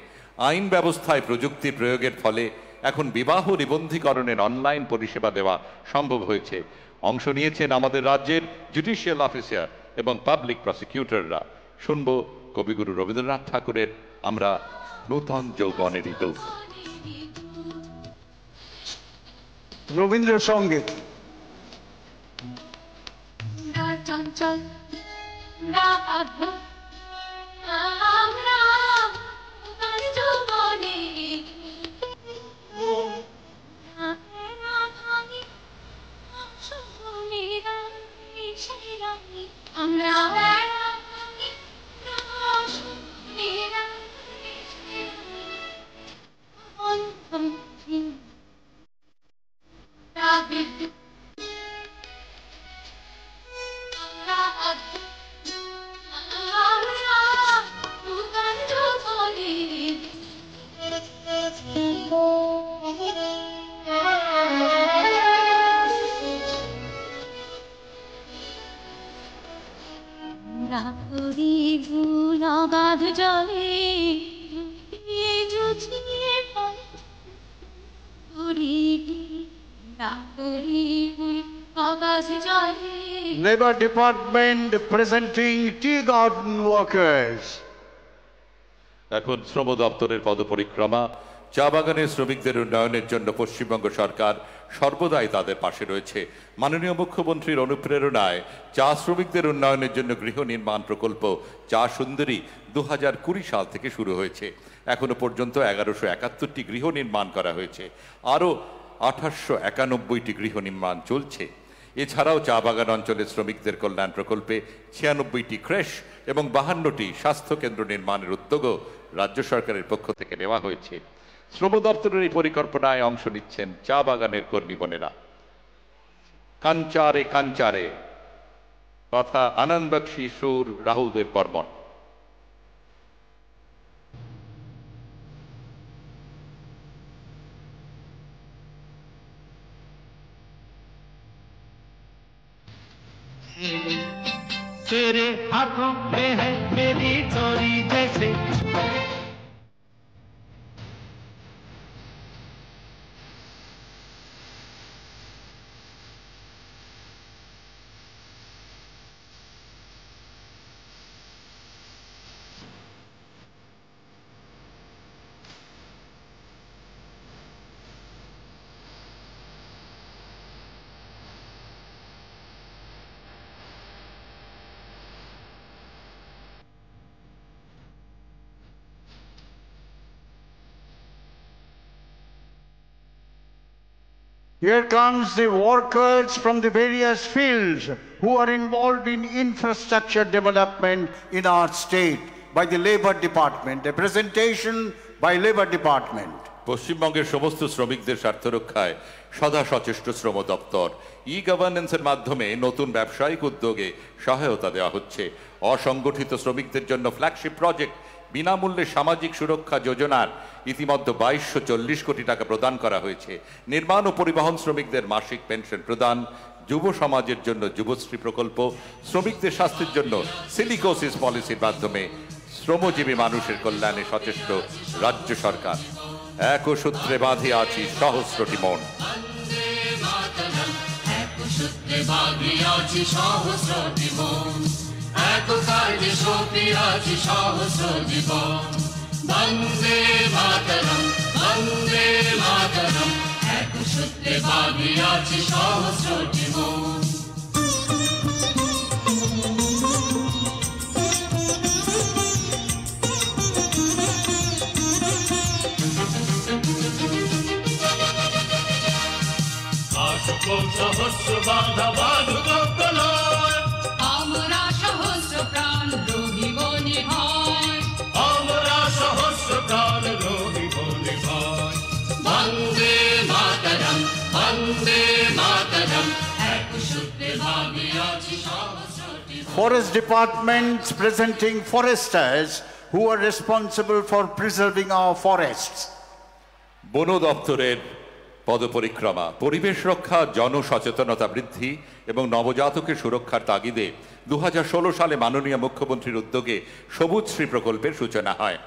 আইন ব্যবস্থায় প্রযুক্তি প্রয়োগের ফলে এখন বিবাহ নিবন্ধীকরণের অনলাইন পরিষেবা দেওয়া সম্ভব হয়েছে। অংশ নিয়েছেন আমাদের রাজ্যের জুডিশিয়াল অফিসার এবং পাবলিক প্রসিকিউটররা। শুনব কবিগুরু রবীন্দ্রনাথ ঠাকুরের আমরা নূতন যৌবনের ঋতু। রবীন্দ্রসঙ্গীত। চঞ্চল আমরা যৌবনে আমরা অগাধ জলে জুছিয়ে অগাধ জলে Labour Department presenting tea garden workers. এখন শ্রম দপ্তরের পদপরিক্রমা। চা বাগানের শ্রমিকদের উন্নয়নের জন্য পশ্চিমবঙ্গ সরকার সর্বদাই তাদের পাশে রয়েছে। মাননীয় মুখ্যমন্ত্রীর অনুপ্রেরণায় চা শ্রমিকদের উন্নয়নের জন্য গৃহ নির্মাণ প্রকল্প চা সুন্দরী 2020 সাল থেকে শুরু হয়েছে। এখনো পর্যন্ত 1171টি গৃহ নির্মাণ করা হয়েছে, আরও 891টি গৃহ নির্মাণ চলছে। এছাড়াও চা বাগান অঞ্চলের শ্রমিকদের কল্যাণ প্রকল্পে 96টি ক্রেশ এবং 52টি স্বাস্থ্যকেন্দ্র নির্মাণের উদ্যোগও রাজ্য সরকারের পক্ষ থেকে নেওয়া হয়েছে। শ্রম দপ্তরের এই পরিকল্পনায় অংশ নিচ্ছেন চা বাগানের কর্মী বোনেরা। কাঞ্চারে কাঞ্চারে কথা আনন্দ বক্সী সুর রাহুলদের বর্মন। तेरे हाथों में है मेरी चोरी जैसे Here comes the workers from the various fields who are involved in infrastructure development in our state by the Labour Department, a presentation by Labour Department. পশ্চিমবঙ্গের সমস্ত শ্রমিকদের স্বার্থ রক্ষায় সদা সচেষ্ট শ্রম দপ্তর ই-গভর্নেন্সের মাধ্যমে নতুন ব্যবসায়িক উদ্যোগে সহায়তা দেওয়া হচ্ছে। অসংগঠিত শ্রমিকদের জন্য ফ্ল্যাগশিপ প্রজেক্ট বিনামূল্যে সামাজিক সুরক্ষা যোজনার ইতিমধ্যে 2240 কোটি টাকা প্রদান করা হয়েছে। নির্মাণ ও পরিবহন শ্রমিকদের মাসিক পেনশন প্রদান, যুব সমাজের জন্য যুবশ্রী প্রকল্প, শ্রমিকদের স্বাস্থ্যের জন্য সিলিকোসিস পলিসির মাধ্যমে শ্রমজীবী মানুষের কল্যাণে সচেষ্ট রাজ্য সরকার। এক সূত্রে বাঁধে আছি সহস্রটি মন। বন্দে মাতরম বন্দে মাতরম এক সূত্রে বাঁধিয়াছি সহস্রটি মন। সহস্র বাধা বাধুক আমরা সহস্র প্রাণ রোগী বনে হয়, আমরা সহস্র প্রাণ রোগী বনে হয়। বন্দে মাতরম বন্দে মাতরম এক সূত্রে বাঁধিয়াছি সহস্রটি। Forest departments presenting foresters who are responsible for preserving our forests. বন দপ্তরের পদপরিক্রমা। পরিবেশ রক্ষা, জনসচেতনতা বৃদ্ধি এবং নবজাতকের সুরক্ষার তাগিদে 2016 সালে মাননীয় মুখ্যমন্ত্রীর উদ্যোগে সবুজশ্রী প্রকল্পের সূচনা হয়।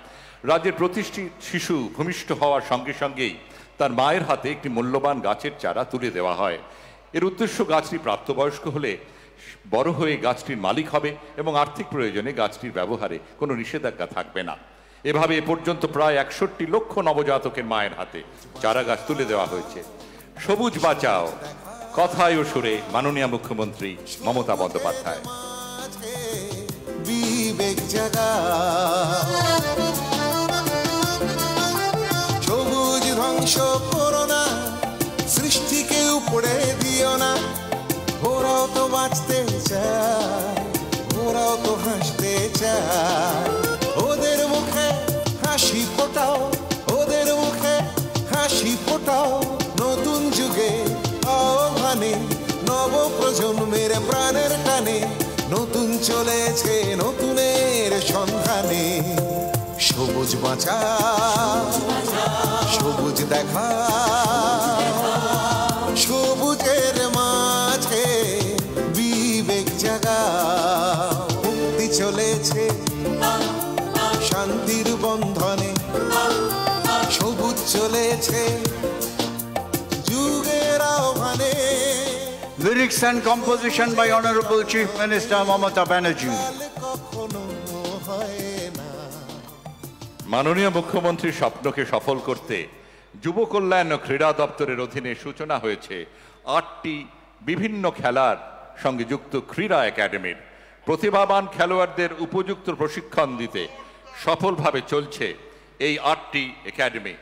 রাজ্যের প্রতিটি শিশু ভূমিষ্ঠ হওয়ার সঙ্গে সঙ্গেই তার মায়ের হাতে একটি মূল্যবান গাছের চারা তুলে দেওয়া হয়। এর উদ্দেশ্য গাছটি প্রাপ্তবয়স্ক হলে বড় হয়ে গাছটির মালিক হবে এবং আর্থিক প্রয়োজনে গাছটির ব্যবহারে কোনো নিষেধাজ্ঞা থাকবে না। এভাবে এ পর্যন্ত প্রায় 61 লক্ষ নবজাতকের মায়ের হাতে চারা গাছ তুলে দেওয়া হয়েছে। সবুজ বাঁচাও কথায় ও সুরে মাননীয় মুখ্যমন্ত্রী মমতা বন্দ্যোপাধ্যায়। বিবেক জাগাও, সবুজ ধ্বংস করো না, সৃষ্টিকে উপড়ে দিও না, ওরাও তো বাঁচতে চায়। যায় ওদের মুখে হাসি ফোটাও ওদের মুখে হাসি ফোটাও নতুন যুগে আহ্বানে নব প্রজন্মের প্রাণের টানে নতুন চলেছে নতুনের সন্ধানে সবুজ বাঁচা সবুজ দেখা সবুজের মাঝে বিবেক জাগা মুক্তি চলেছে শান্তির বন্ধনে সবুজ চলেছে যুগের আহ্বানে Lyrics and composition by Honorable Chief Minister Mamata Banerjee. মাননীয় মুখ্যমন্ত্রীর স্বপ্নকে সফল করতে যুব কল্যাণ ও ক্রীড়া দপ্তরের অধীনে সূচনা হয়েছে 8টি বিভিন্ন খেলার সঙ্গে যুক্ত ক্রীড়া একাডেমির। প্রতিভাবান খেলোয়াড়দের উপযুক্ত প্রশিক্ষণ দিতে সফলভাবে চলছে এই 8টি একাডেমি।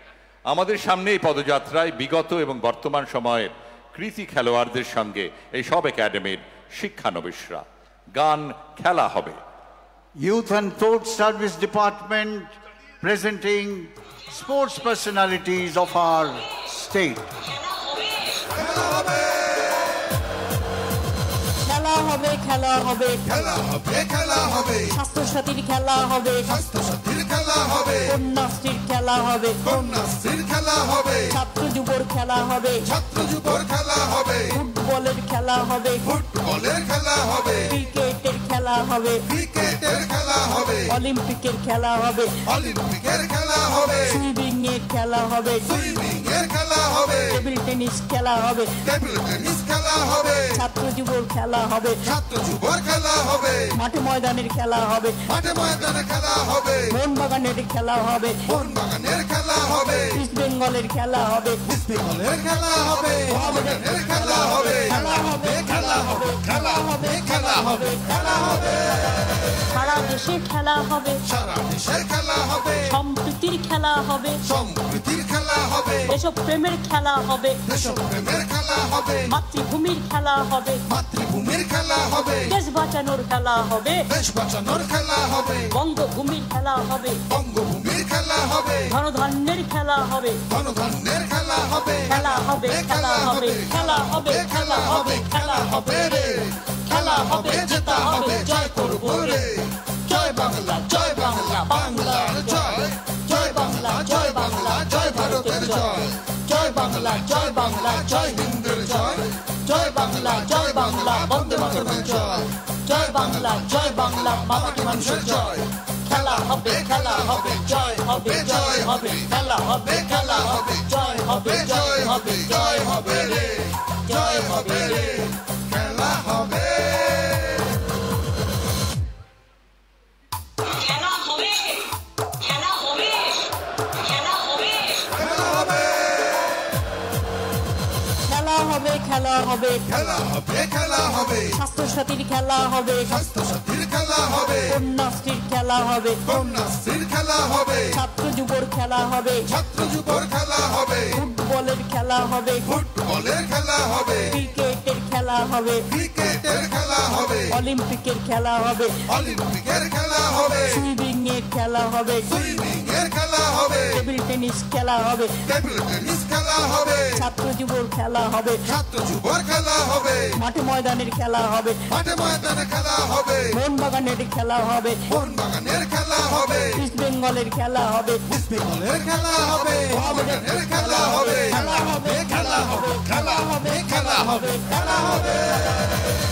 আমাদের সামনে এই পদযাত্রায় বিগত এবং বর্তমান সময়ের কৃতি খেলোয়াড়দের সঙ্গে এই সব একাডেমির শিক্ষানবিশরা। গান খেলা হবে। Youth and Sport Service Department presenting sports personalities of our state. খেলা হবে খেলা হবে খেলা হবে খেলা হবে স্বাস্থ্যসাথীর খেলা হবে স্বাস্থ্যসাথীর খেলা হবে কন্যাশ্রীর খেলা হবে কন্যাশ্রীর খেলা হবে ছাত্র যুবর খেলা হবে ছাত্র যুবর খেলা হবে ফুটবলের খেলা হবে ফুটবলের খেলা হবে ক্রিকেটের খেলা হবে ক্রিকেটের খেলা হবে অলিম্পিকের খেলা হবে অলিম্পিকের খেলা হবে সুইমিং এর খেলা হবে সুইমিং এর খেলা হবে টেবিল টেনিস খেলা হবে টেবিল টেনিস খেলা হবে ছাত্র যুবর খেলা হবে ছাত্র যুবর খেলা হবে মাঠে ময়দানের খেলা হবে মাঠে ময়দানে খেলা হবে মোহনবাগানের খেলা হবে মোহনবাগানের খেলা হবে ইস্ট বেঙ্গলের খেলা হবে ইস্ট বেঙ্গলের খেলা হবে মোহামেডানের খেলা হবে খেলা হবে খেলা হবে খেলা হবে খেলা হবে খেলা হবে সারা দেশে খেলা হবে সারা দেশের খেলা হবে সম্প্রীতির খেলা হবে সম্প্রীতির খেলা হবে দেশপ্রেমের খেলা হবে দেশপ্রেমের খেলা হবে মাতৃভূমির খেলা হবে মাতৃভূমির খেলা হবে দেশ বাঁচানোর খেলা হবে দেশ বাঁচানোর খেলা হবে বঙ্গভূমির খেলা হবে বঙ্গভূমির খেলা হবে ধনধান্যের খেলা হবে ধনধান্যের খেলা হবে খেলা হবে খেলা হবে খেলা হবে খেলা হবে খেলা হবে রে খেলা হবে জেতা হবে জয় করব রে জয় বাংলা বাংলার জয় জয় বাংলা জয় ভারতের জয় জয় বাংলা জয় হিন্দের জয় জয় বাংলা বন্দে মাতরমের জয় জয় বাংলা মাটি মানুষের জয় খেলা হবে জয় হবে খেলা হবে জয় হবে জয় হবে রে জয় হবে রে খেলা হবে খেলা হবে খেলা হবে খেলা হবে খেলা হবে খেলা হবে খেলা হবে খেলা হবে খেলা হবে স্বাস্থ্যসাথীর খেলা হবে স্বাস্থ্যসাথীর খেলা হবে কন্যাশ্রীর খেলা হবে কন্যাশ্রীর খেলা হবে ছাত্র যুবর খেলা হবে ছাত্র যুবর খেলা হবে ফুটবলের খেলা হবে ফুটবলের খেলা হবে ক্রিকেটের খেলা হবে ক্রিকেটের খেলা হবে অলিম্পিকের খেলা হবে অলিম্পিকের খেলা হবে সুইমিং এর খেলা হবে সুইমিং এর খেলা হবে টেবিল টেনিস খেলা হবে টেবিল টেনিস খেলা হবে ছাত্র যুবর খেলা হবে ছাত্র যুবর খেলা হবে মাঠে ময়দানের খেলা হবে মাঠে ময়দানে খেলা হবে মোহনবাগানের খেলা হবে মোহনবাগানের খেলা হবে ইস্ট বেঙ্গলের খেলা হবে ইস্ট বেঙ্গলের খেলা হবে মোহামেডানের খেলা হবে খেলা হবে খেলা হবে খেলা হবে খেলা হবে খেলা হবে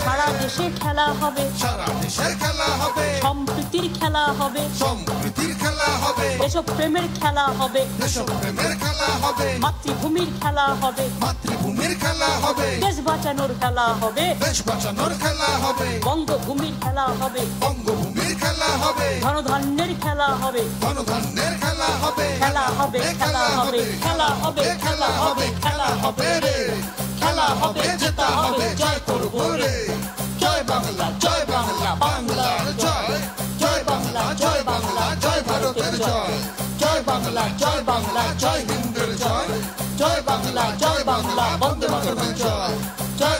সারা দেশে খেলা হবে সারা দেশের খেলা হবে সম্প্রীতির খেলা হবে সম্প্রীতির খেলা হবে দেশপ্রেমের খেলা হবে দেশপ্রেমের খেলা হবে মাতৃভূমির খেলা হবে মাতৃভূমির খেলা হবে দেশ বাঁচানোর খেলা হবে দেশ বাঁচানোর খেলা হবে বঙ্গভূমির খেলা হবে বঙ্গভূমির খেলা হবে ধনধান্যের খেলা হবে ধনধান্যের খেলা হবে খেলা হবে খেলা হবে খেলা হবে খেলা হবে খেলা হবে রে খেলা হবে জেতা হবে জয় করব রে জয় বাংলা বাংলার জয় জয় বাংলা জয় ভারতের জয় জয় বাংলা জয় হিন্দের জয় জয় বাংলা বন্দে মাতরমের জয় জয়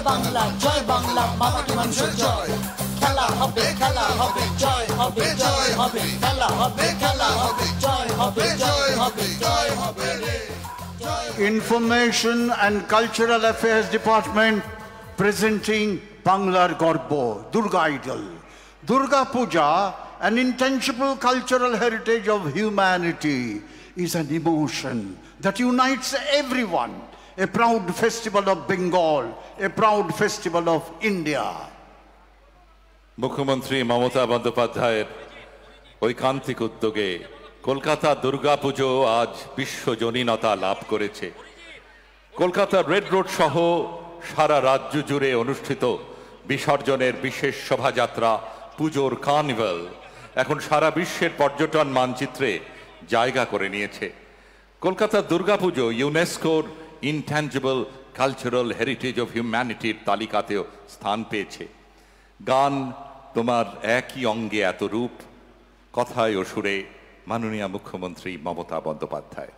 বাংলা মাটি মানুষের জয় খেলা হবে খেলা হবে জয় হবে জয় হবে খেলা হবে খেলা হবে জয় হবে জয় হবে জয় হবে রে Information and Cultural Affairs Department presenting Banglar Gorbo, Durga Idol. Durga Puja, an intangible cultural heritage of humanity, is an emotion that unites everyone. A proud festival of Bengal, a proud festival of India. মুখ্যমন্ত্রী মমতা বন্দ্যোপাধ্যায়ের ঐকান্তিক উদ্যোগে কলকাতা দুর্গাপুজো আজ বিশ্বজনীনতা লাভ করেছে। কলকাতার red road সহ সারা রাজ্য জুড়ে অনুষ্ঠিত বিসর্জনের বিশেষ শোভাযাত্রা পুজোর কার্নিভাল এখন সারা বিশ্বের পর্যটন মানচিত্রে জায়গা করে নিয়েছে। কলকাতার দুর্গাপুজো ইউনেস্কোর ইনট্যাঞ্জিবল কালচারাল হেরিটেজ অফ হিউম্যানিটির তালিকাতেও স্থান পেয়েছে। গান তোমার একই অঙ্গে এত রূপ, কথায় ও সুরে মাননীয় মুখ্যমন্ত্রী মমতা বন্দ্যোপাধ্যায়।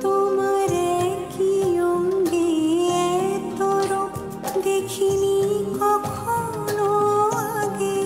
তোমার একই অঙ্গে এত রূপ দেখিনি কখনো আগে,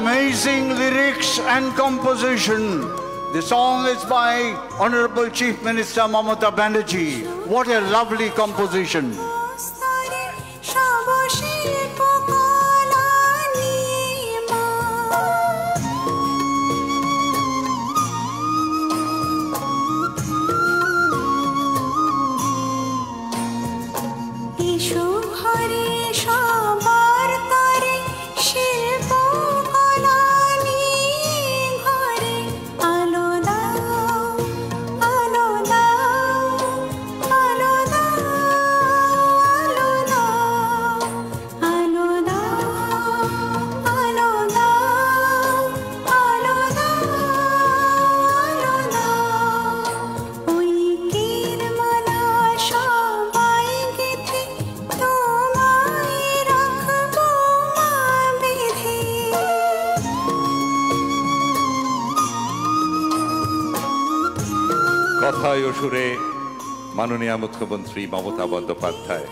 Amazing lyrics and composition. The song is by Honorable Chief Minister Mamata Banerjee. What a lovely composition. কথায় ও সুরে মাননীয় মুখ্যমন্ত্রী মমতা বন্দ্যোপাধ্যায়।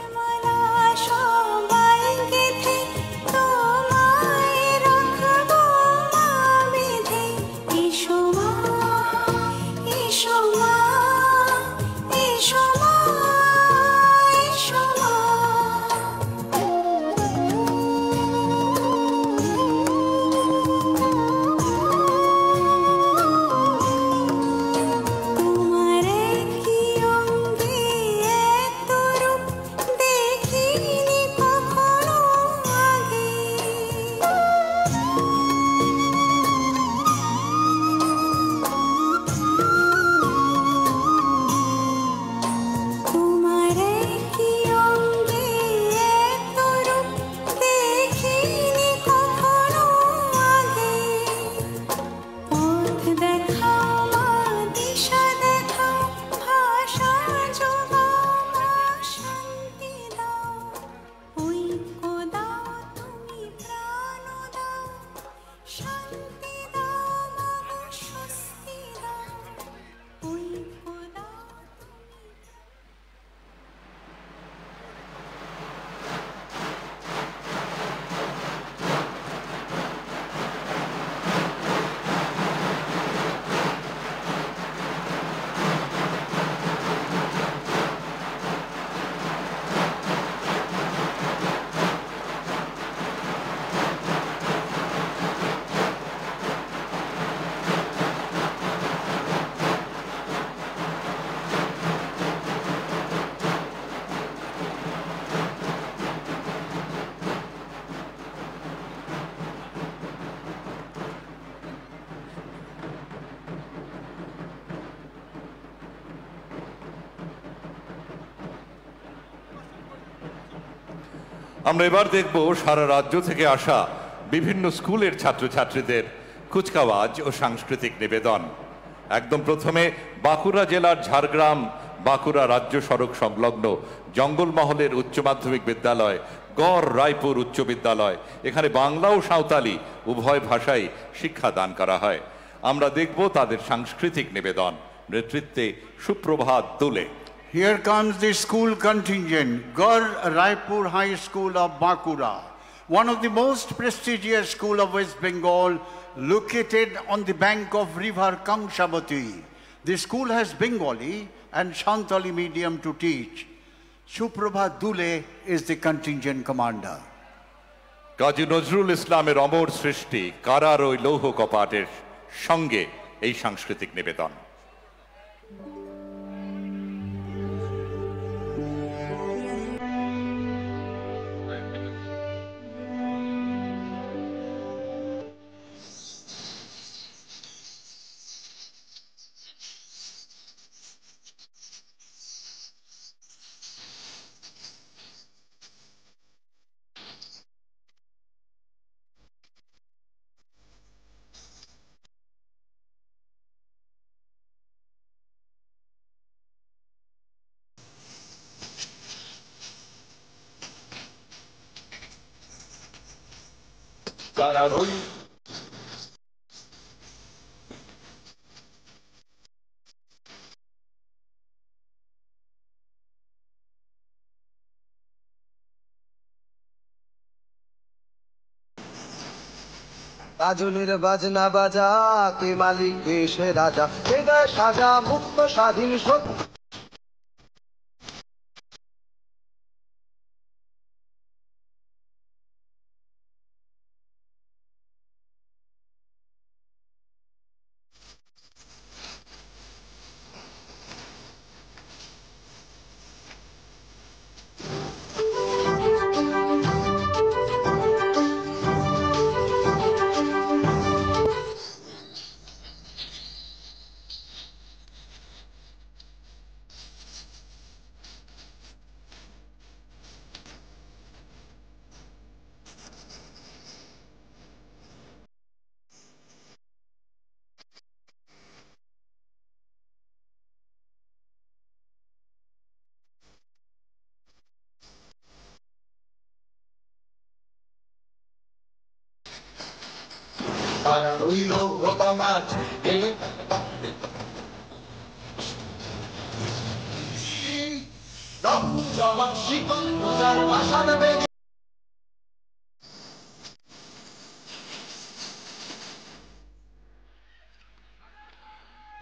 আমরা এবার দেখব সারা রাজ্য থেকে আসা বিভিন্ন স্কুলের ছাত্রছাত্রীদের কুচকাওয়াজ ও সাংস্কৃতিক নিবেদন। একদম প্রথমে বাঁকুড়া জেলার ঝাড়গ্রাম বাঁকুড়া রাজ্য সড়ক সংলগ্ন জঙ্গলমহলের উচ্চ মাধ্যমিক বিদ্যালয় গড় রায়পুর উচ্চ বিদ্যালয়, এখানে বাংলা ও সাঁওতালি উভয় ভাষায় শিক্ষাদান করা হয়। আমরা দেখব তাদের সাংস্কৃতিক নিবেদন, নেতৃত্বে সুপ্রভাত দুলে। Here comes the school contingent, Gor Raipur High School of Bankura, one of the most prestigious school of West Bengal, located on the bank of river Kangshabati. The school has Bengali and Santali medium to teach. Suprabhat Dule is the contingent commander. Kazi Nazrul ইসলামের অমর সৃষ্টি কারার ওই লৌহ কপাটের সঙ্গে এই সাংস্কৃতিক নিবেদন। কাজলের বাজনা বাজা, কে মালিক কে সে রাজা, হৃদয় সাজা মুক্ত স্বাধীন সত্য।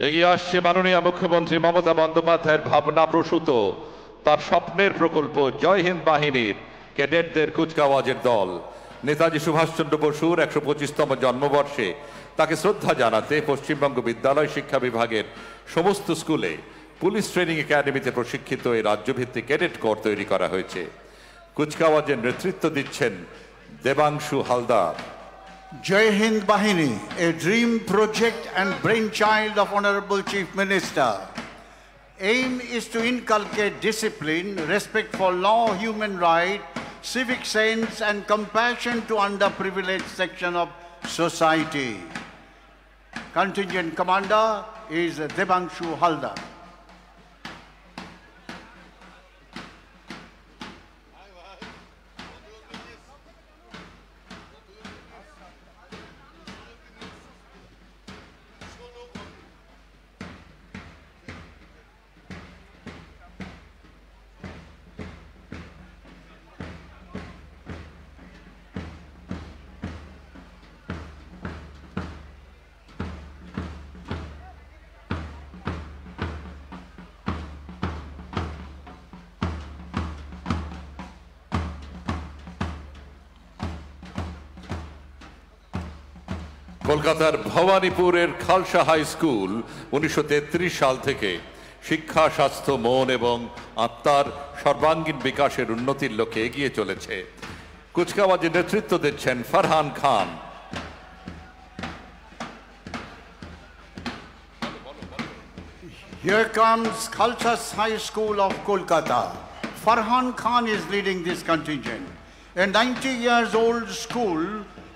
এগিয়ে আসছে মাননীয় মুখ্যমন্ত্রী মমতা বন্দ্যোপাধ্যায়ের ভাবনা প্রসূত তার স্বপ্নের প্রকল্প জয় হিন্দ বাহিনীর ক্যাডেটদের কুচকাওয়াজের দল। নেতাজি সুভাষচন্দ্র বসুর ১২৫তম জন্মবর্ষে তাকে শ্রদ্ধা জানাতে পশ্চিমবঙ্গ বিদ্যালয় শিক্ষা বিভাগের সমস্ত স্কুলে পুলিশ ট্রেনিং একাডেমিতে প্রশিক্ষিত এই রাজ্যভিত্তিক ক্যাডেট কোর তৈরি করা হয়েছে। কুচকাওয়াজের নেতৃত্ব দিচ্ছেন Debangshu Haldar. Jai Hind Bahini, a dream project and brainchild of Honorable Chief Minister. Aim is to inculcate discipline, respect for law, human rights, civic sense and compassion to underprivileged section of society. Contingent Commander is Debangshu Haldar. কলকাতার ভবানীপুরের Khalsa high school ১৯৩৩ সাল থেকে শিক্ষা, স্বাস্থ্য, মন এবং আত্মার সর্বাঙ্গীন বিকাশের উন্নতির লক্ষ্যে এগিয়ে চলেছে। কুচকাওয়াজের নেতৃত্ব দিচ্ছেন ফারহান খান। Here comes Khalsa High School of Kolkata. Farhan Khan is leading this contingent. a 90-year-old school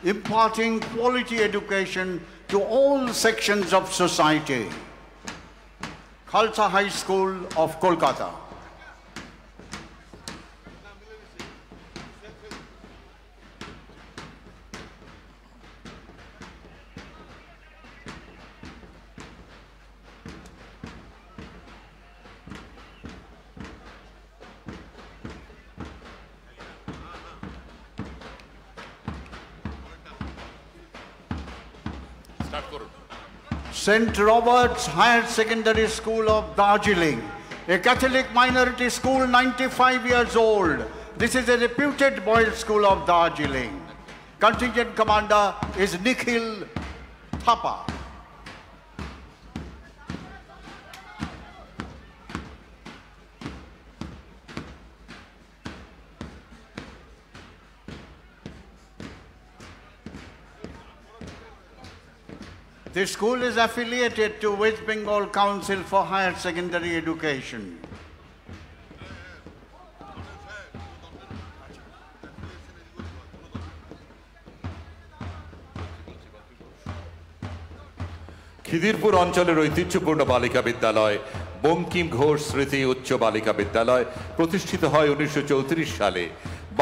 imparting quality education to all sections of society. Khalsa High School of Kolkata. St. Robert's Higher Secondary School of Darjeeling, a Catholic minority school, 95 years old. This is a reputed boys' school of Darjeeling. Contingent commander is Nikhil Thapa. This school is affiliated to West Bengal Council for Higher Secondary Education. Khidirpur অঞ্চলের ঐতিহ্যপূর্ণ বালিকা বিদ্যালয় বঙ্কিম ঘোষ স্মৃতি উচ্চ বালিকা বিদ্যালয় প্রতিষ্ঠিত হয় 1934 সালে।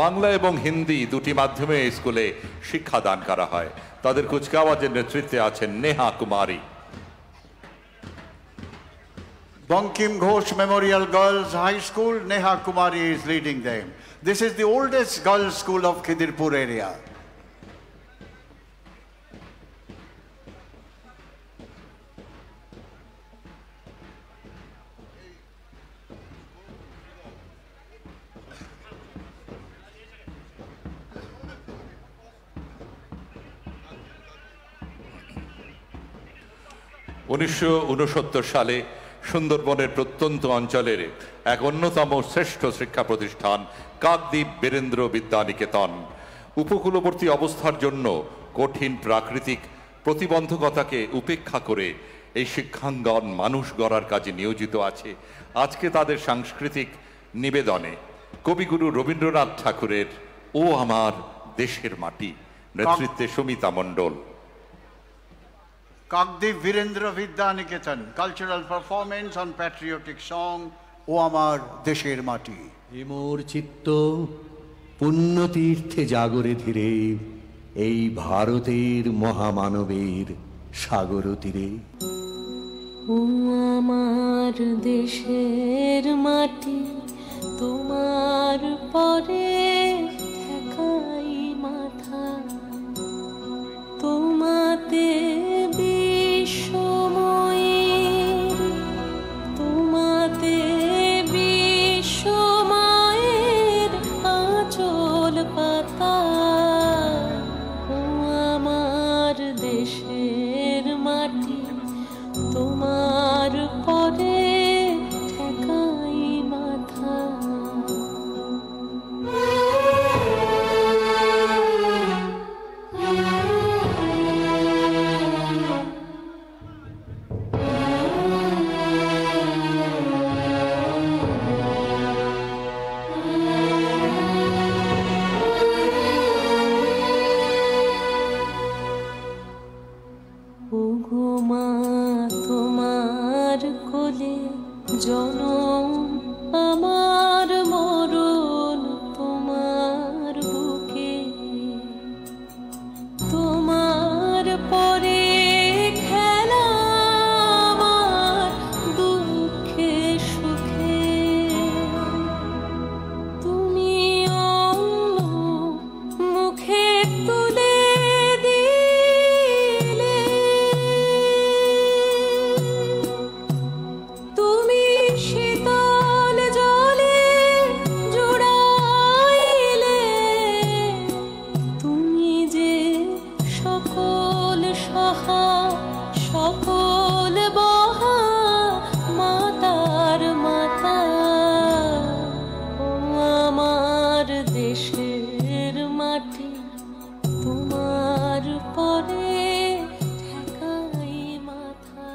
বাংলা এবং হিন্দি দুটি মাধ্যমে এই স্কুলে শিক্ষাদান করা হয়। তাদের কুচকাওয়াজের নেতৃত্বে আছেন নেহা কুমারী। Bankim Ghosh Memorial Girls High School, Neha Kumari is leading them. This is the oldest girls' school of Khidirpur area. সালে সুন্দরবনের প্রত্যন্ত অঞ্চলের এক অন্যতম শ্রেষ্ঠ শিক্ষা প্রতিষ্ঠান কাকদ্বীপ বীরেন্দ্র বিদ্যানিকেতন উপকূলবর্তী অবস্থার জন্য কঠিন প্রাকৃতিক প্রতিবন্ধকতাকে উপেক্ষা করে এই শিক্ষাঙ্গন মানুষ গড়ার কাজে নিয়োজিত আছে। আজকে তাদের সাংস্কৃতিক নিবেদনে কবিগুরু রবীন্দ্রনাথ ঠাকুরের ও আমার দেশের মাটি নেতৃত্বে সুমিতা মণ্ডল। Kakdeep Virendra Vidyaniketan, cultural performance on patriotic song, O Amar Desher Mati. মোর চিত্ত পুণ্যতীর্থে জাগরে ধীরে এই ভারতের মহামানবের সাগর তীরে। ও আমার দেশের মাটি তোমার পরে ঠেকাই মাথা, তোমাতে বিশ্বময়ের, তোমাতে বিশ্বময়ের আঁচল পাতা। ও আমার দেশের মাটি তোমার পরে ঠেকাই মাথা। ওগো মা তোমার কোলে জনম আমার মরণ তোমার বুকে, তোমার পরে খেলা আমার দুঃখে সুখে। তুমি অন্য মুখে তুলে দিলে, তুমি শীতল জলে জুড়াইলে, তুমি যে সকল সহা সকল বহা মাতার মাতা। ও আমার দেশের মাটি তোমার পরে ঠেকাই মাথা।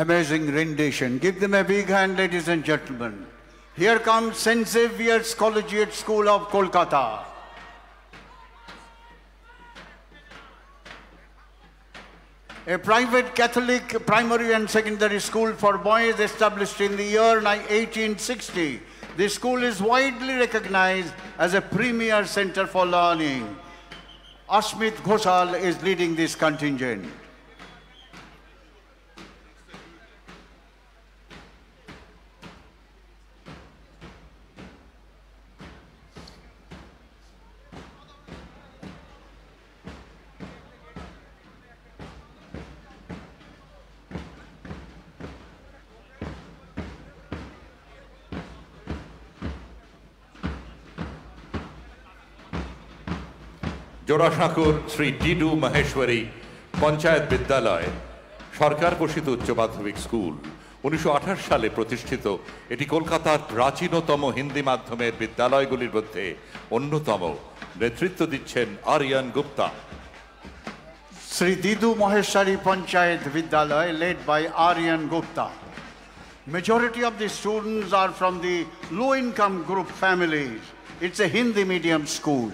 Amazing rendition. Give them a big hand, ladies and gentlemen. Here comes St. Xavier's Collegiate School of Kolkata. A private Catholic primary and secondary school for boys established in the year 1860. The school is widely recognized as a premier center for learning. Ashmit Ghoshal is leading this contingent. জোড়াসাঁকোর Shri did you Maheshwari panchayat বিদ্যালয় সরকার পোষিত উচ্চ মাধ্যমিক school 1928 সালে প্রতিষ্ঠিত। এটি কলকাতার প্রাচীনতম হিন্দি মাধ্যমের বিদ্যালয়গুলির মধ্যে অন্যতম। নেতৃত্ব দিচ্ছেন Aryan Gupta. Sri Didu Maheshwari Panchayat Vidyalaya led by Aryan Gupta. Majority of the students are from the low-income group families. It's a Hindi medium school.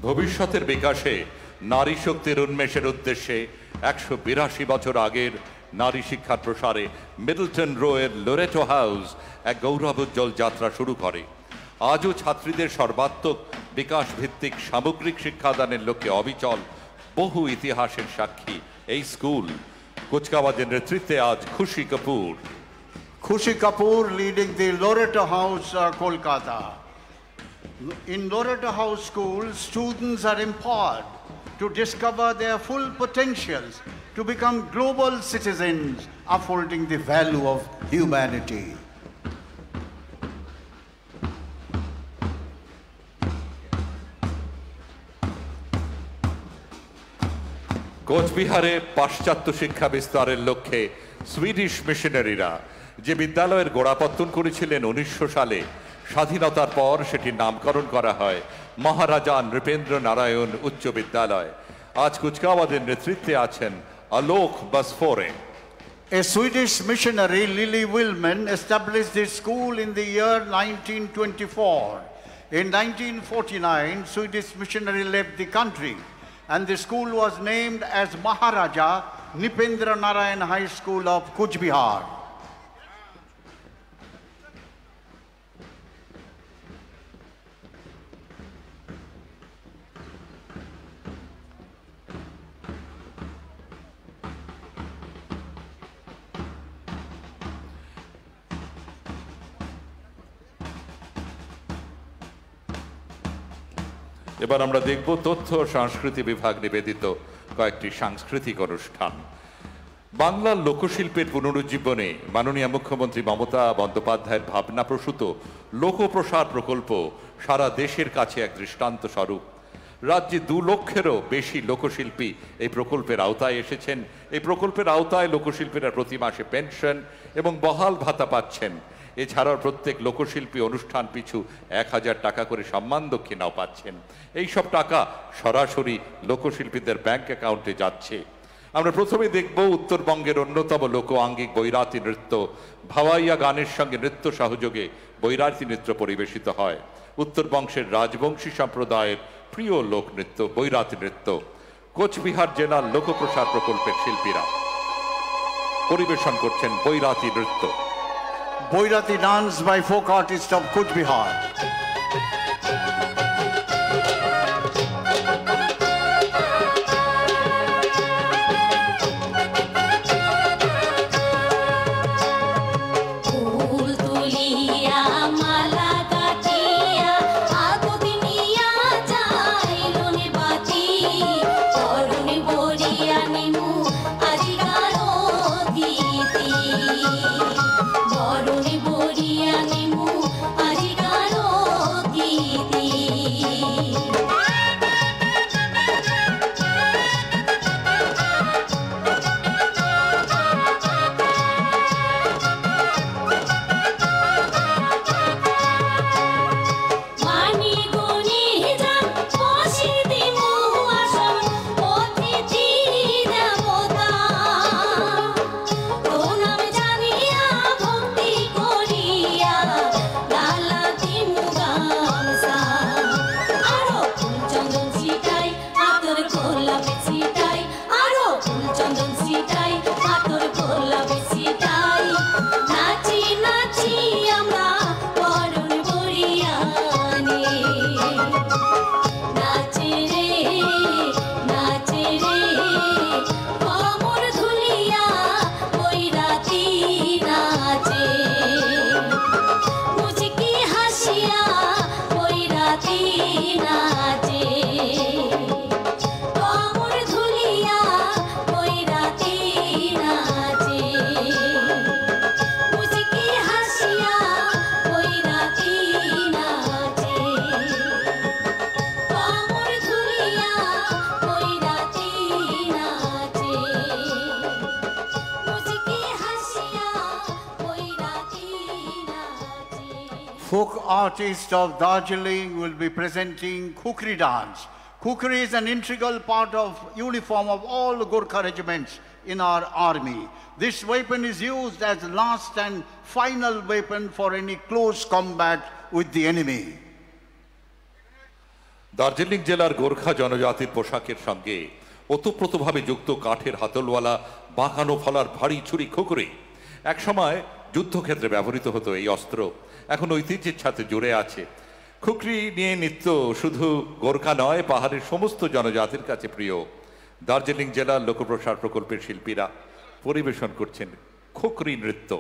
ভবিষ্যতের বিকাশে নারী শক্তির উন্মেষের উদ্দেশ্যে 182 বছর আগের নারী শিক্ষার প্রসারে মিডলটন রোয়ের লোরেটো হাউস এক গৌরবোজ্জ্বল যাত্রা শুরু করে। আজও ছাত্রীদের সর্বাত্মক বিকাশ ভিত্তিক সামগ্রিক শিক্ষাদানের লক্ষ্যে অবিচল বহু ইতিহাসের সাক্ষী এই স্কুল। কুচকাওয়াজের নেতৃত্বে আজ খুশি Kapoor. Khushi Kapoor leading the Loreto House, Kolkata. In Loreto House School, students are empowered to discover their full potentials to become global citizens, upholding the value of humanity. কোচবিহারে পাশ্চাত্য শিক্ষা বিস্তারের লক্ষ্যে সুইডিশ মিশনারিরা যে বিদ্যালয়ের গোড়াপত্তন করেছিলেন 1900 সালে, স্বাধীনতার পর সেটির নামকরণ করা হয় মহারাজা নৃপেন্দ্র নারায়ণ উচ্চ বিদ্যালয়। আজ কুচকাওয়াজের নেতৃত্বে আছেন আলোক বাসফোরে। A Swedish missionary, Lily Willman, established this school in the year 1924. In 1949, Swedish missionary left the country and the school was named as Maharaja Nipendra Narayan High School of Kuch Bihar. এবার আমরা দেখব তথ্য ও সংস্কৃতি বিভাগ নিবেদিত কয়েকটি সাংস্কৃতিক অনুষ্ঠান। বাংলার লোকশিল্পের পুনরুজ্জীবনে মাননীয় মুখ্যমন্ত্রী মমতা বন্দ্যোপাধ্যায়ের ভাবনাপ্রসূত লোকপ্রসার প্রকল্প সারা দেশের কাছে এক দৃষ্টান্ত স্বরূপ। রাজ্যে 2 লক্ষেরও বেশি লোকশিল্পী এই প্রকল্পের আওতায় এসেছেন। এই প্রকল্পের আওতায় লোকশিল্পীরা প্রতি মাসে পেনশন এবং বহাল ভাতা পাচ্ছেন। এছাড়াও প্রত্যেক লোকশিল্পী অনুষ্ঠান পিছু 1000 টাকা করে সম্মান দক্ষিণাও পাচ্ছেন। এই সব টাকা সরাসরি লোকশিল্পীদের ব্যাংক অ্যাকাউন্টে যাচ্ছে। আমরা প্রথমে দেখব উত্তরবঙ্গের অন্যতম লোক আঙ্গিক বৈরাতি নৃত্য। ভাওয়াইয়া গানের সঙ্গে নৃত্য সহযোগে বৈরাতি নৃত্য পরিবেশিত হয়। উত্তরবঙ্গের রাজবংশী সম্প্রদায়ের প্রিয় লোকনৃত্য বৈরাতি নৃত্য। কোচবিহার জেলার লোকপ্রসার প্রকল্পের শিল্পীরা পরিবেশন করছেন বৈরাতি নৃত্য। Boirati dance by folk artists of Kuch Bihar. বরণে বরিয়া নেমু আজিকারো Folk artists of Darjeeling will be presenting Kukri dance. Kukri is an integral part of uniform of all Gurkha regiments in our army. This weapon is used as last and final weapon for any close combat with the enemy. Darjeeling জেলার গোর্খা জনজাতির পোশাকের সঙ্গে ওতপ্রোতভাবে যুক্ত কাঠের হাতলওয়ালা বাঁকানো ফলার ভারী ছুরি খুকুরি। একসময় যুদ্ধক্ষেত্রে ব্যবহৃত হতো এই অস্ত্র, এখন ঐতিহ্যের সাথে জুড়ে আছে। খুকরি নিয়ে নৃত্য শুধু গোর্খা নয়, পাহাড়ের সমস্ত জনজাতির কাছে প্রিয়। দার্জিলিং জেলার লোকপ্রসার প্রকল্পের শিল্পীরা পরিবেশন করছেন খুকরি নৃত্য।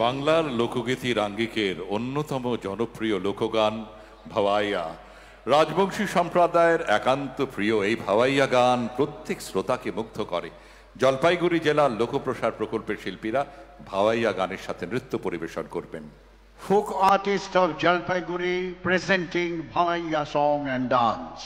বাংলার লোকগীতির আঙ্গিকের অন্যতম জনপ্রিয় লোকগান ভাওয়াইয়া। রাজবংশী সম্প্রদায়ের একান্ত প্রিয় এই ভাওয়াইয়া গান প্রত্যেক শ্রোতাকে মুগ্ধ করে। জলপাইগুড়ি জেলার লোকপ্রসার প্রকল্পের শিল্পীরা ভাওয়াইয়া গানের সাথে নৃত্য পরিবেশন করবেন। Folk artists of Jalpaiguri presenting Bhavaiya song and dance.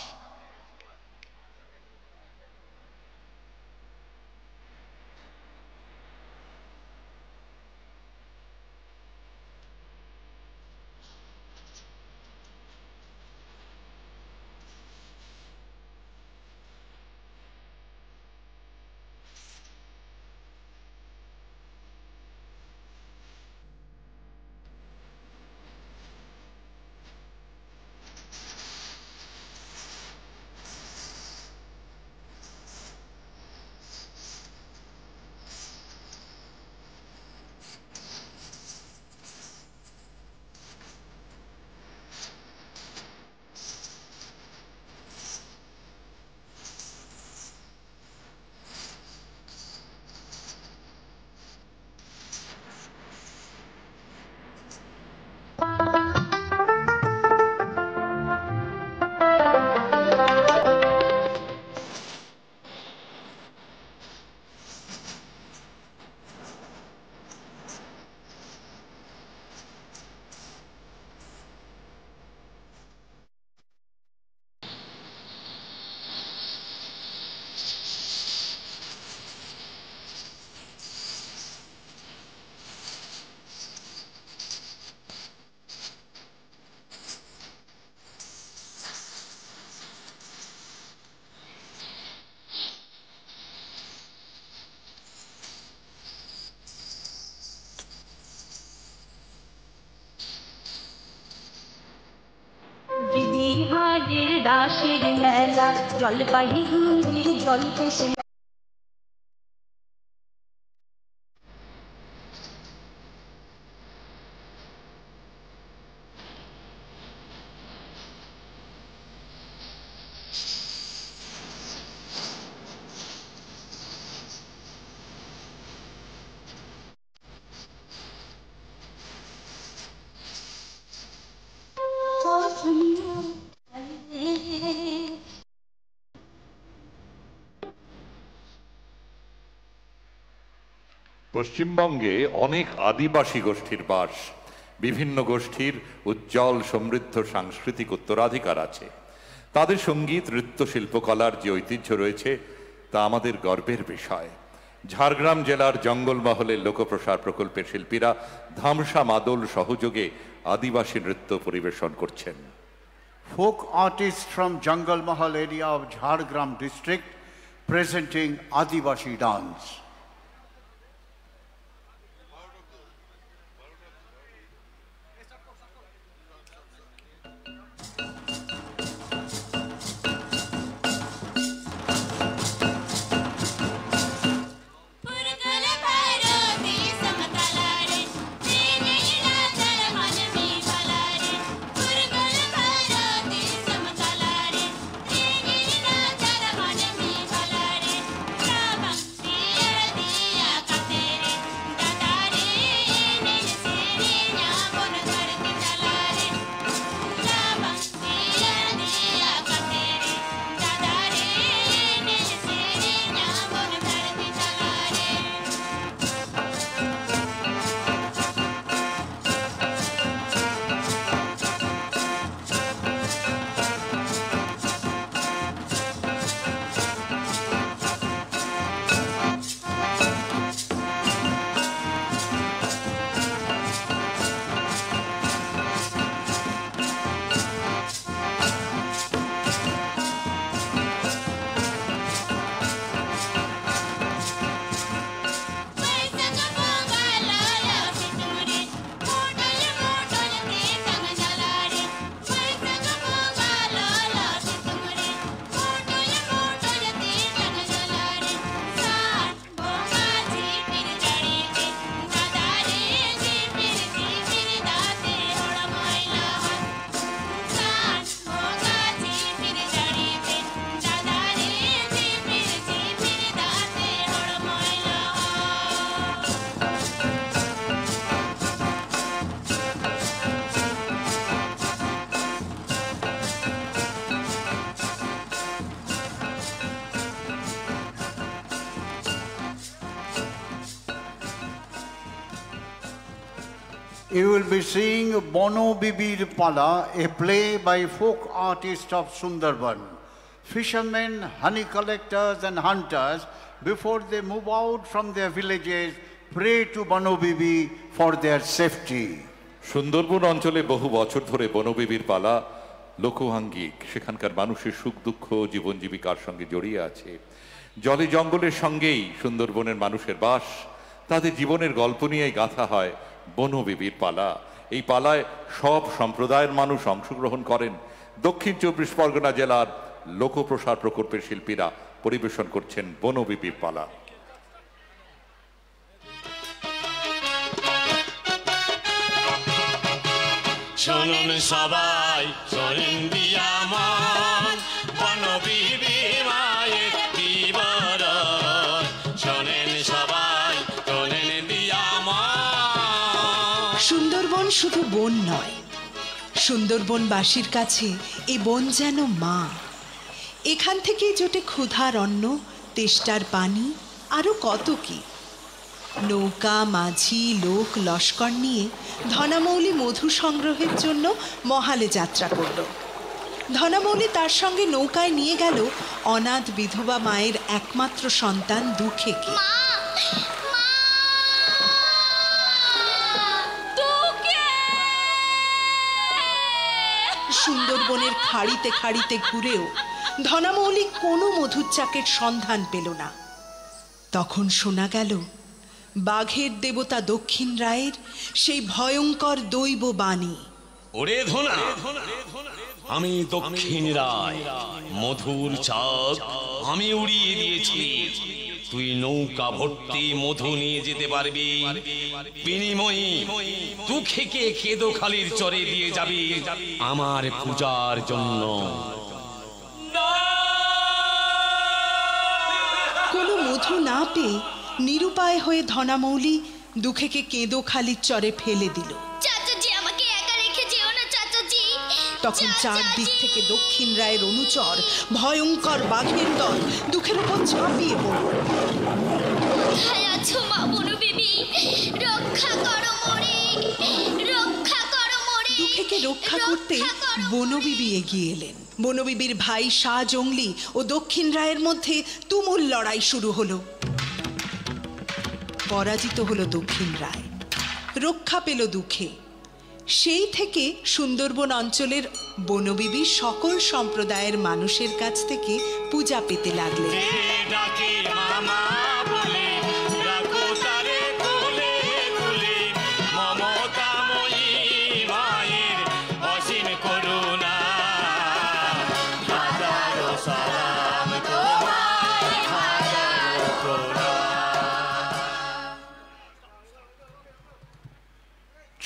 বিহারের দাসের মেলা জলপাইগুড়ির জলপেশে পশ্চিমবঙ্গে অনেক আদিবাসী গোষ্ঠীর বাস। বিভিন্ন গোষ্ঠীর উজ্জ্বল সমৃদ্ধ সাংস্কৃতিক উত্তরাধিকার আছে। তাদের সঙ্গীত, নৃত্য, শিল্পকলার যে ঐতিহ্য রয়েছে তা আমাদের গর্বের বিষয়। ঝাড়গ্রাম জেলার জঙ্গলমহলের লোকপ্রসার প্রকল্পের শিল্পীরা ধামসা মাদল সহযোগে আদিবাসী নৃত্য পরিবেশন করছেন। Folk artists from Jungle Mahal area of Jhargram district presenting Adivashi dance. You will be seeing Bono Bibir Pala, a play by folk artists of Sundarban. Fishermen, honey collectors and hunters, before they move out from their villages, pray to Bono Bibi for their safety. Sundarban অঞ্চলে বহু বছর ধরে বনবিবির পালা লোকআঙ্গিক। সেখানকার মানুষের সুখ দুঃখ, জীবন জীবিকার সঙ্গে জড়িয়ে আছে। জলে জঙ্গলের সঙ্গেই সুন্দরবনের মানুষের বাস। তাদের জীবনের গল্প নিয়েই গাঁথা হয় বনবিবির পালা। এই পালায় সব সম্প্রদায়ের মানুষ অংশগ্রহণ করেন। দক্ষিণ 24 পরগনা জেলার লোকপ্রসার প্রকল্পের শিল্পীরা পরিবেশন করছেন বনবিবির পালা। শোনুন সবাই, শোনেন দিয়া মন, বনবিবি মায়ের বিবরণ। শোনেন সবাই, শোনেন দিয়া মন। সুন্দরবন শুধু বন নয়, সুন্দরবনবাসীর কাছে এ বন যেন মা। এখান থেকেই জোটে ক্ষুধার অন্ন, তেষ্টার পানি, আরো কত কি। নৌকা, মাঝি, লোক, লস্কর নিয়ে ধনামৌলি মধু সংগ্রহের জন্য মহালে যাত্রা করল। ধনামৌলি তার সঙ্গে নৌকায় নিয়ে গেল অনাথ বিধবা মায়ের একমাত্র সন্তান দুঃখেকে। সুন্দরবনের খাড়িতে খাড়িতে ঘুরেও ধনামৌলি কোনো মধুর চাকের সন্ধান পেল না। তখন শোনা গেল বাঘের দেবতা দক্ষিণ রায়ের সেই ভয়ঙ্কর দৈব বাণী। ওরে ধনা, আমি দক্ষিণ রায়, মধুর চাক আমি উড়িয়ে দিয়েছি। তুই নৌকা ভর্তি মধু নিয়ে যেতে পারবি, বিনিময়ে দুঃখেকে কেদোখালির চরে দিয়ে যাবি আমার পূজার জন্য। কোনো মধু না পেয়ে নিরুপায় হয়ে ধনামৌলি দুঃখেকে কেঁদোখালির চরে ফেলে দিল। তখন চারদিক থেকে দক্ষিণ রায়ের অনুচর ভয়ঙ্কর বাঘের দল দুঃখের উপর ঝাঁপিয়ে পড়ল। মা বনবিবি, বিবি রক্ষা করো মোরে, রক্ষা করো মোরে। দুঃখীকে রক্ষা করতে বনবিবি এগিয়ে এলেন। বনবিবির ভাই শাহ জংলি ও দক্ষিণ রায়ের মধ্যে তুমুল লড়াই শুরু হলো। পরাজিত হলো দক্ষিণ রায়, রক্ষা পেল দুঃখে। সেই থেকে সুন্দরবন অঞ্চলের বনবিবি সকল সম্প্রদায়ের মানুষের কাছ থেকে পূজা পেতে লাগলেন।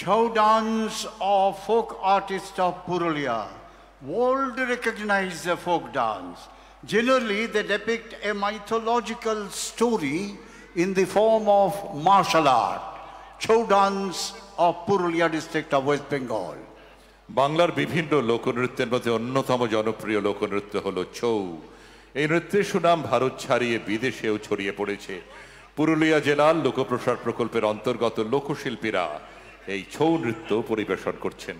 Chhau dance of folk artists of Purulia. World recognize the folk dance. Generally, they depict a mythological story in the form of martial art. Chhau dance of Purulia district of West Bengal. বাংলার বিভিন্ন লোকনৃত্যের মধ্যে অন্যতম জনপ্রিয় লোকনৃত্য হলো ছৌ। এই নৃত্যের সুনাম ভারত ছাড়িয়ে বিদেশেও ছড়িয়ে পড়েছে। পুরুলিয়া জেলার লোকপ্রসার প্রকল্পের অন্তর্গত লোকশিল্পীরা এই ছৌ নৃত্য পরিবেশন করছেন।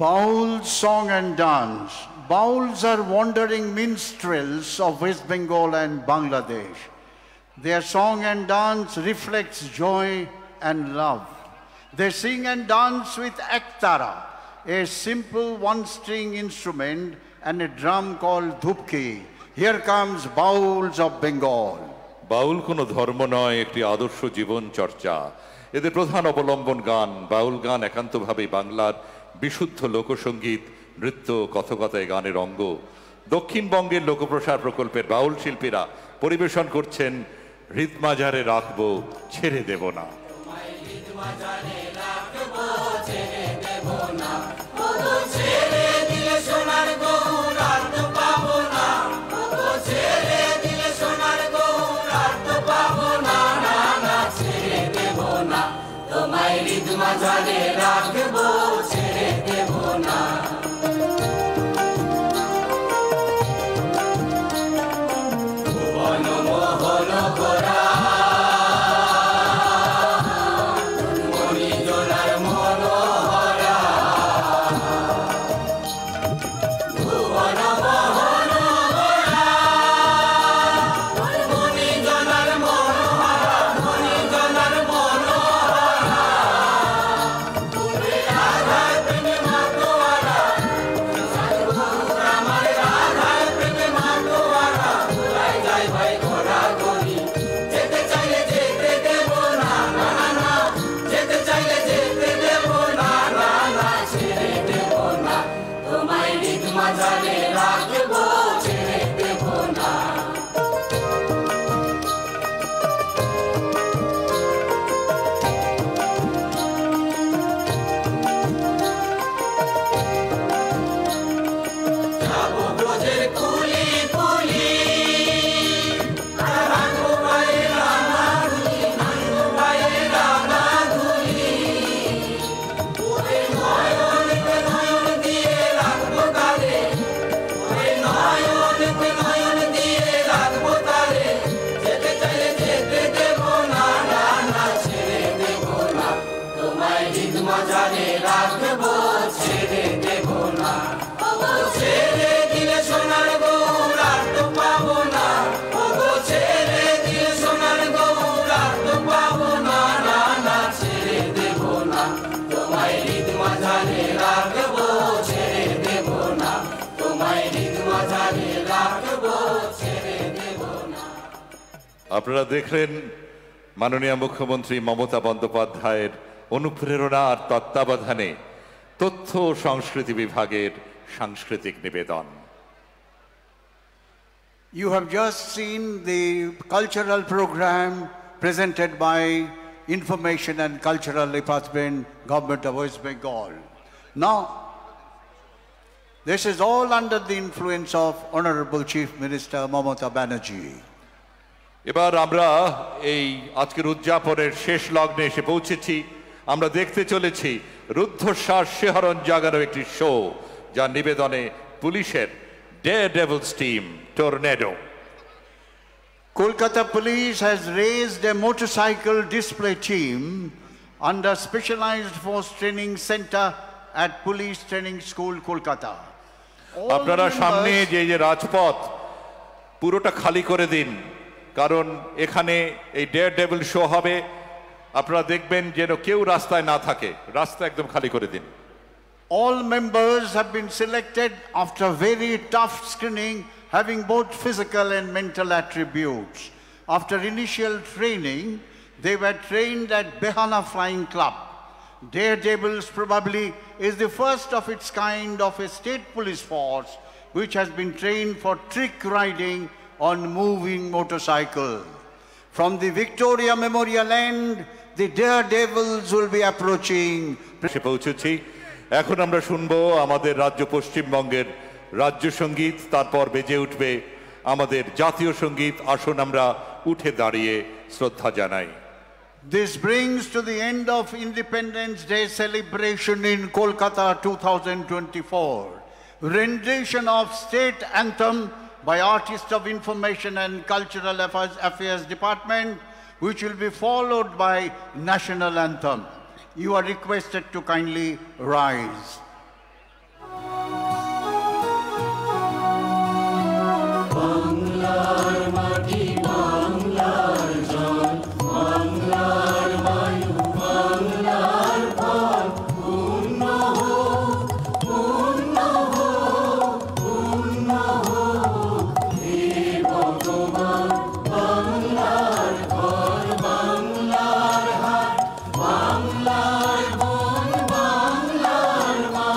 Baul song and dance. Bauls are wandering minstrels of West Bengal and Bangladesh. Their song and dance reflects joy and love. They sing and dance with ektara, a simple one-string instrument, and a drum called dhupki. Here comes Bauls of Bengal. বাউল কোনো ধর্ম নয়, একটি আদর্শ জীবন চর্চা। এদের প্রধান অবলম্বন গান। বাউল গান একান্তভাবেই বাংলার বিশুদ্ধ লোকসঙ্গীত, নৃত্য, কথকতায় গানের অঙ্গ। দক্ষিণবঙ্গের লোকপ্রসার প্রকল্পের বাউল শিল্পীরা পরিবেশন করছেন হৃদমাঝারে রাখবো ছেড়ে দেব না। তোমায় হৃদমাঝারে রাখবো ছেড়ে দেব না। ভুবন মোহন করা মণি ঈদ মাঝারে রাখবো ছেড়ে দেব না ওগো ছেড়ে দিলে সোনার গৌর আর তো পাবো না ওগো ছেড়ে দিলে সোনার গৌর আর তো পাবো না না না ছেড়ে দেব না তোমায় ঈদ মাঝারে রাখবো ছেড়ে দেব না তোমায় ঈদ মাঝারে রাখবো ছেড়ে দেব না। আপনারা দেখলেন মাননীয় মুখ্যমন্ত্রী মমতা বন্দ্যোপাধ্যায়ের অনুপ্রেরণা আর তত্ত্বাবধানে তথ্য ও সংস্কৃতি বিভাগের সাংস্কৃতিক নিবেদন। You have just seen the cultural program presented by Information and Cultural Department, Government of West Bengal. Now, this is all under the influence of Honorable Chief Minister Mamata Banerjee. এবার আমরা এই আজকের উদযাপনের শেষ লগ্নে এসে পৌঁছেছি। আমরা দেখতে চলেছি রুদ্ধশ্বাস শিহরণ জাগানো একটি শো, যার নিবেদনে পুলিশের daredevils team tornado. Kolkata Police has raised a motorcycle display team under Specialized Force Training Center at Police Training School, Kolkata. আপনারা সামনে যে যে রাজপথ পুরোটা খালি করে দিন, কারণ এখানে এই ডেয়ারডেভিল শো হবে। আপনারা দেখবেন যেন কেউ রাস্তায় না থাকে, রাস্তা একদম খালি করে দিন। All members have been selected after very tough screening, having both physical and mental attributes. After initial training, they were trained at Behana Flying Club. Daredevils probably is the first of its kind of a state police force which has been trained for trick riding on moving motorcycle. From the Victoria Memorial End, the Daredevils will be approaching. পৌঁছেছি। এখন আমরা শুনবো আমাদের রাজ্য পশ্চিমবঙ্গের রাজ্য সঙ্গীত, তারপর বেজে উঠবে আমাদের জাতীয় সঙ্গীত। আসুন আমরা উঠে দাঁড়িয়ে শ্রদ্ধা জানাই। This brings to the end of Independence Day celebration in Kolkata 2024. Rendition of state anthem by Artist of Information and Cultural Affairs Department, which will be followed by national anthem. You are requested to kindly rise. বাংলার মাটি বাংলার জল বাংলার বায়ু বাংলার ফল পূর্ণ হোক পূর্ণ হোক পূর্ণ হোক হে ভগবান বাংলার ঘর বাংলার হাট বাংলার বন বাংলার মা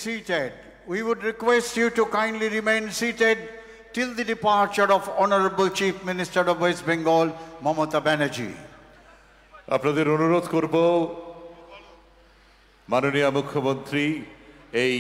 seated. We would request you to kindly remain seated till the departure of Honorable Chief Minister of West Bengal, Mamata Banerjee. আপনাদের অনুরোধ করব মাননীয় মুখ্যমন্ত্রী এই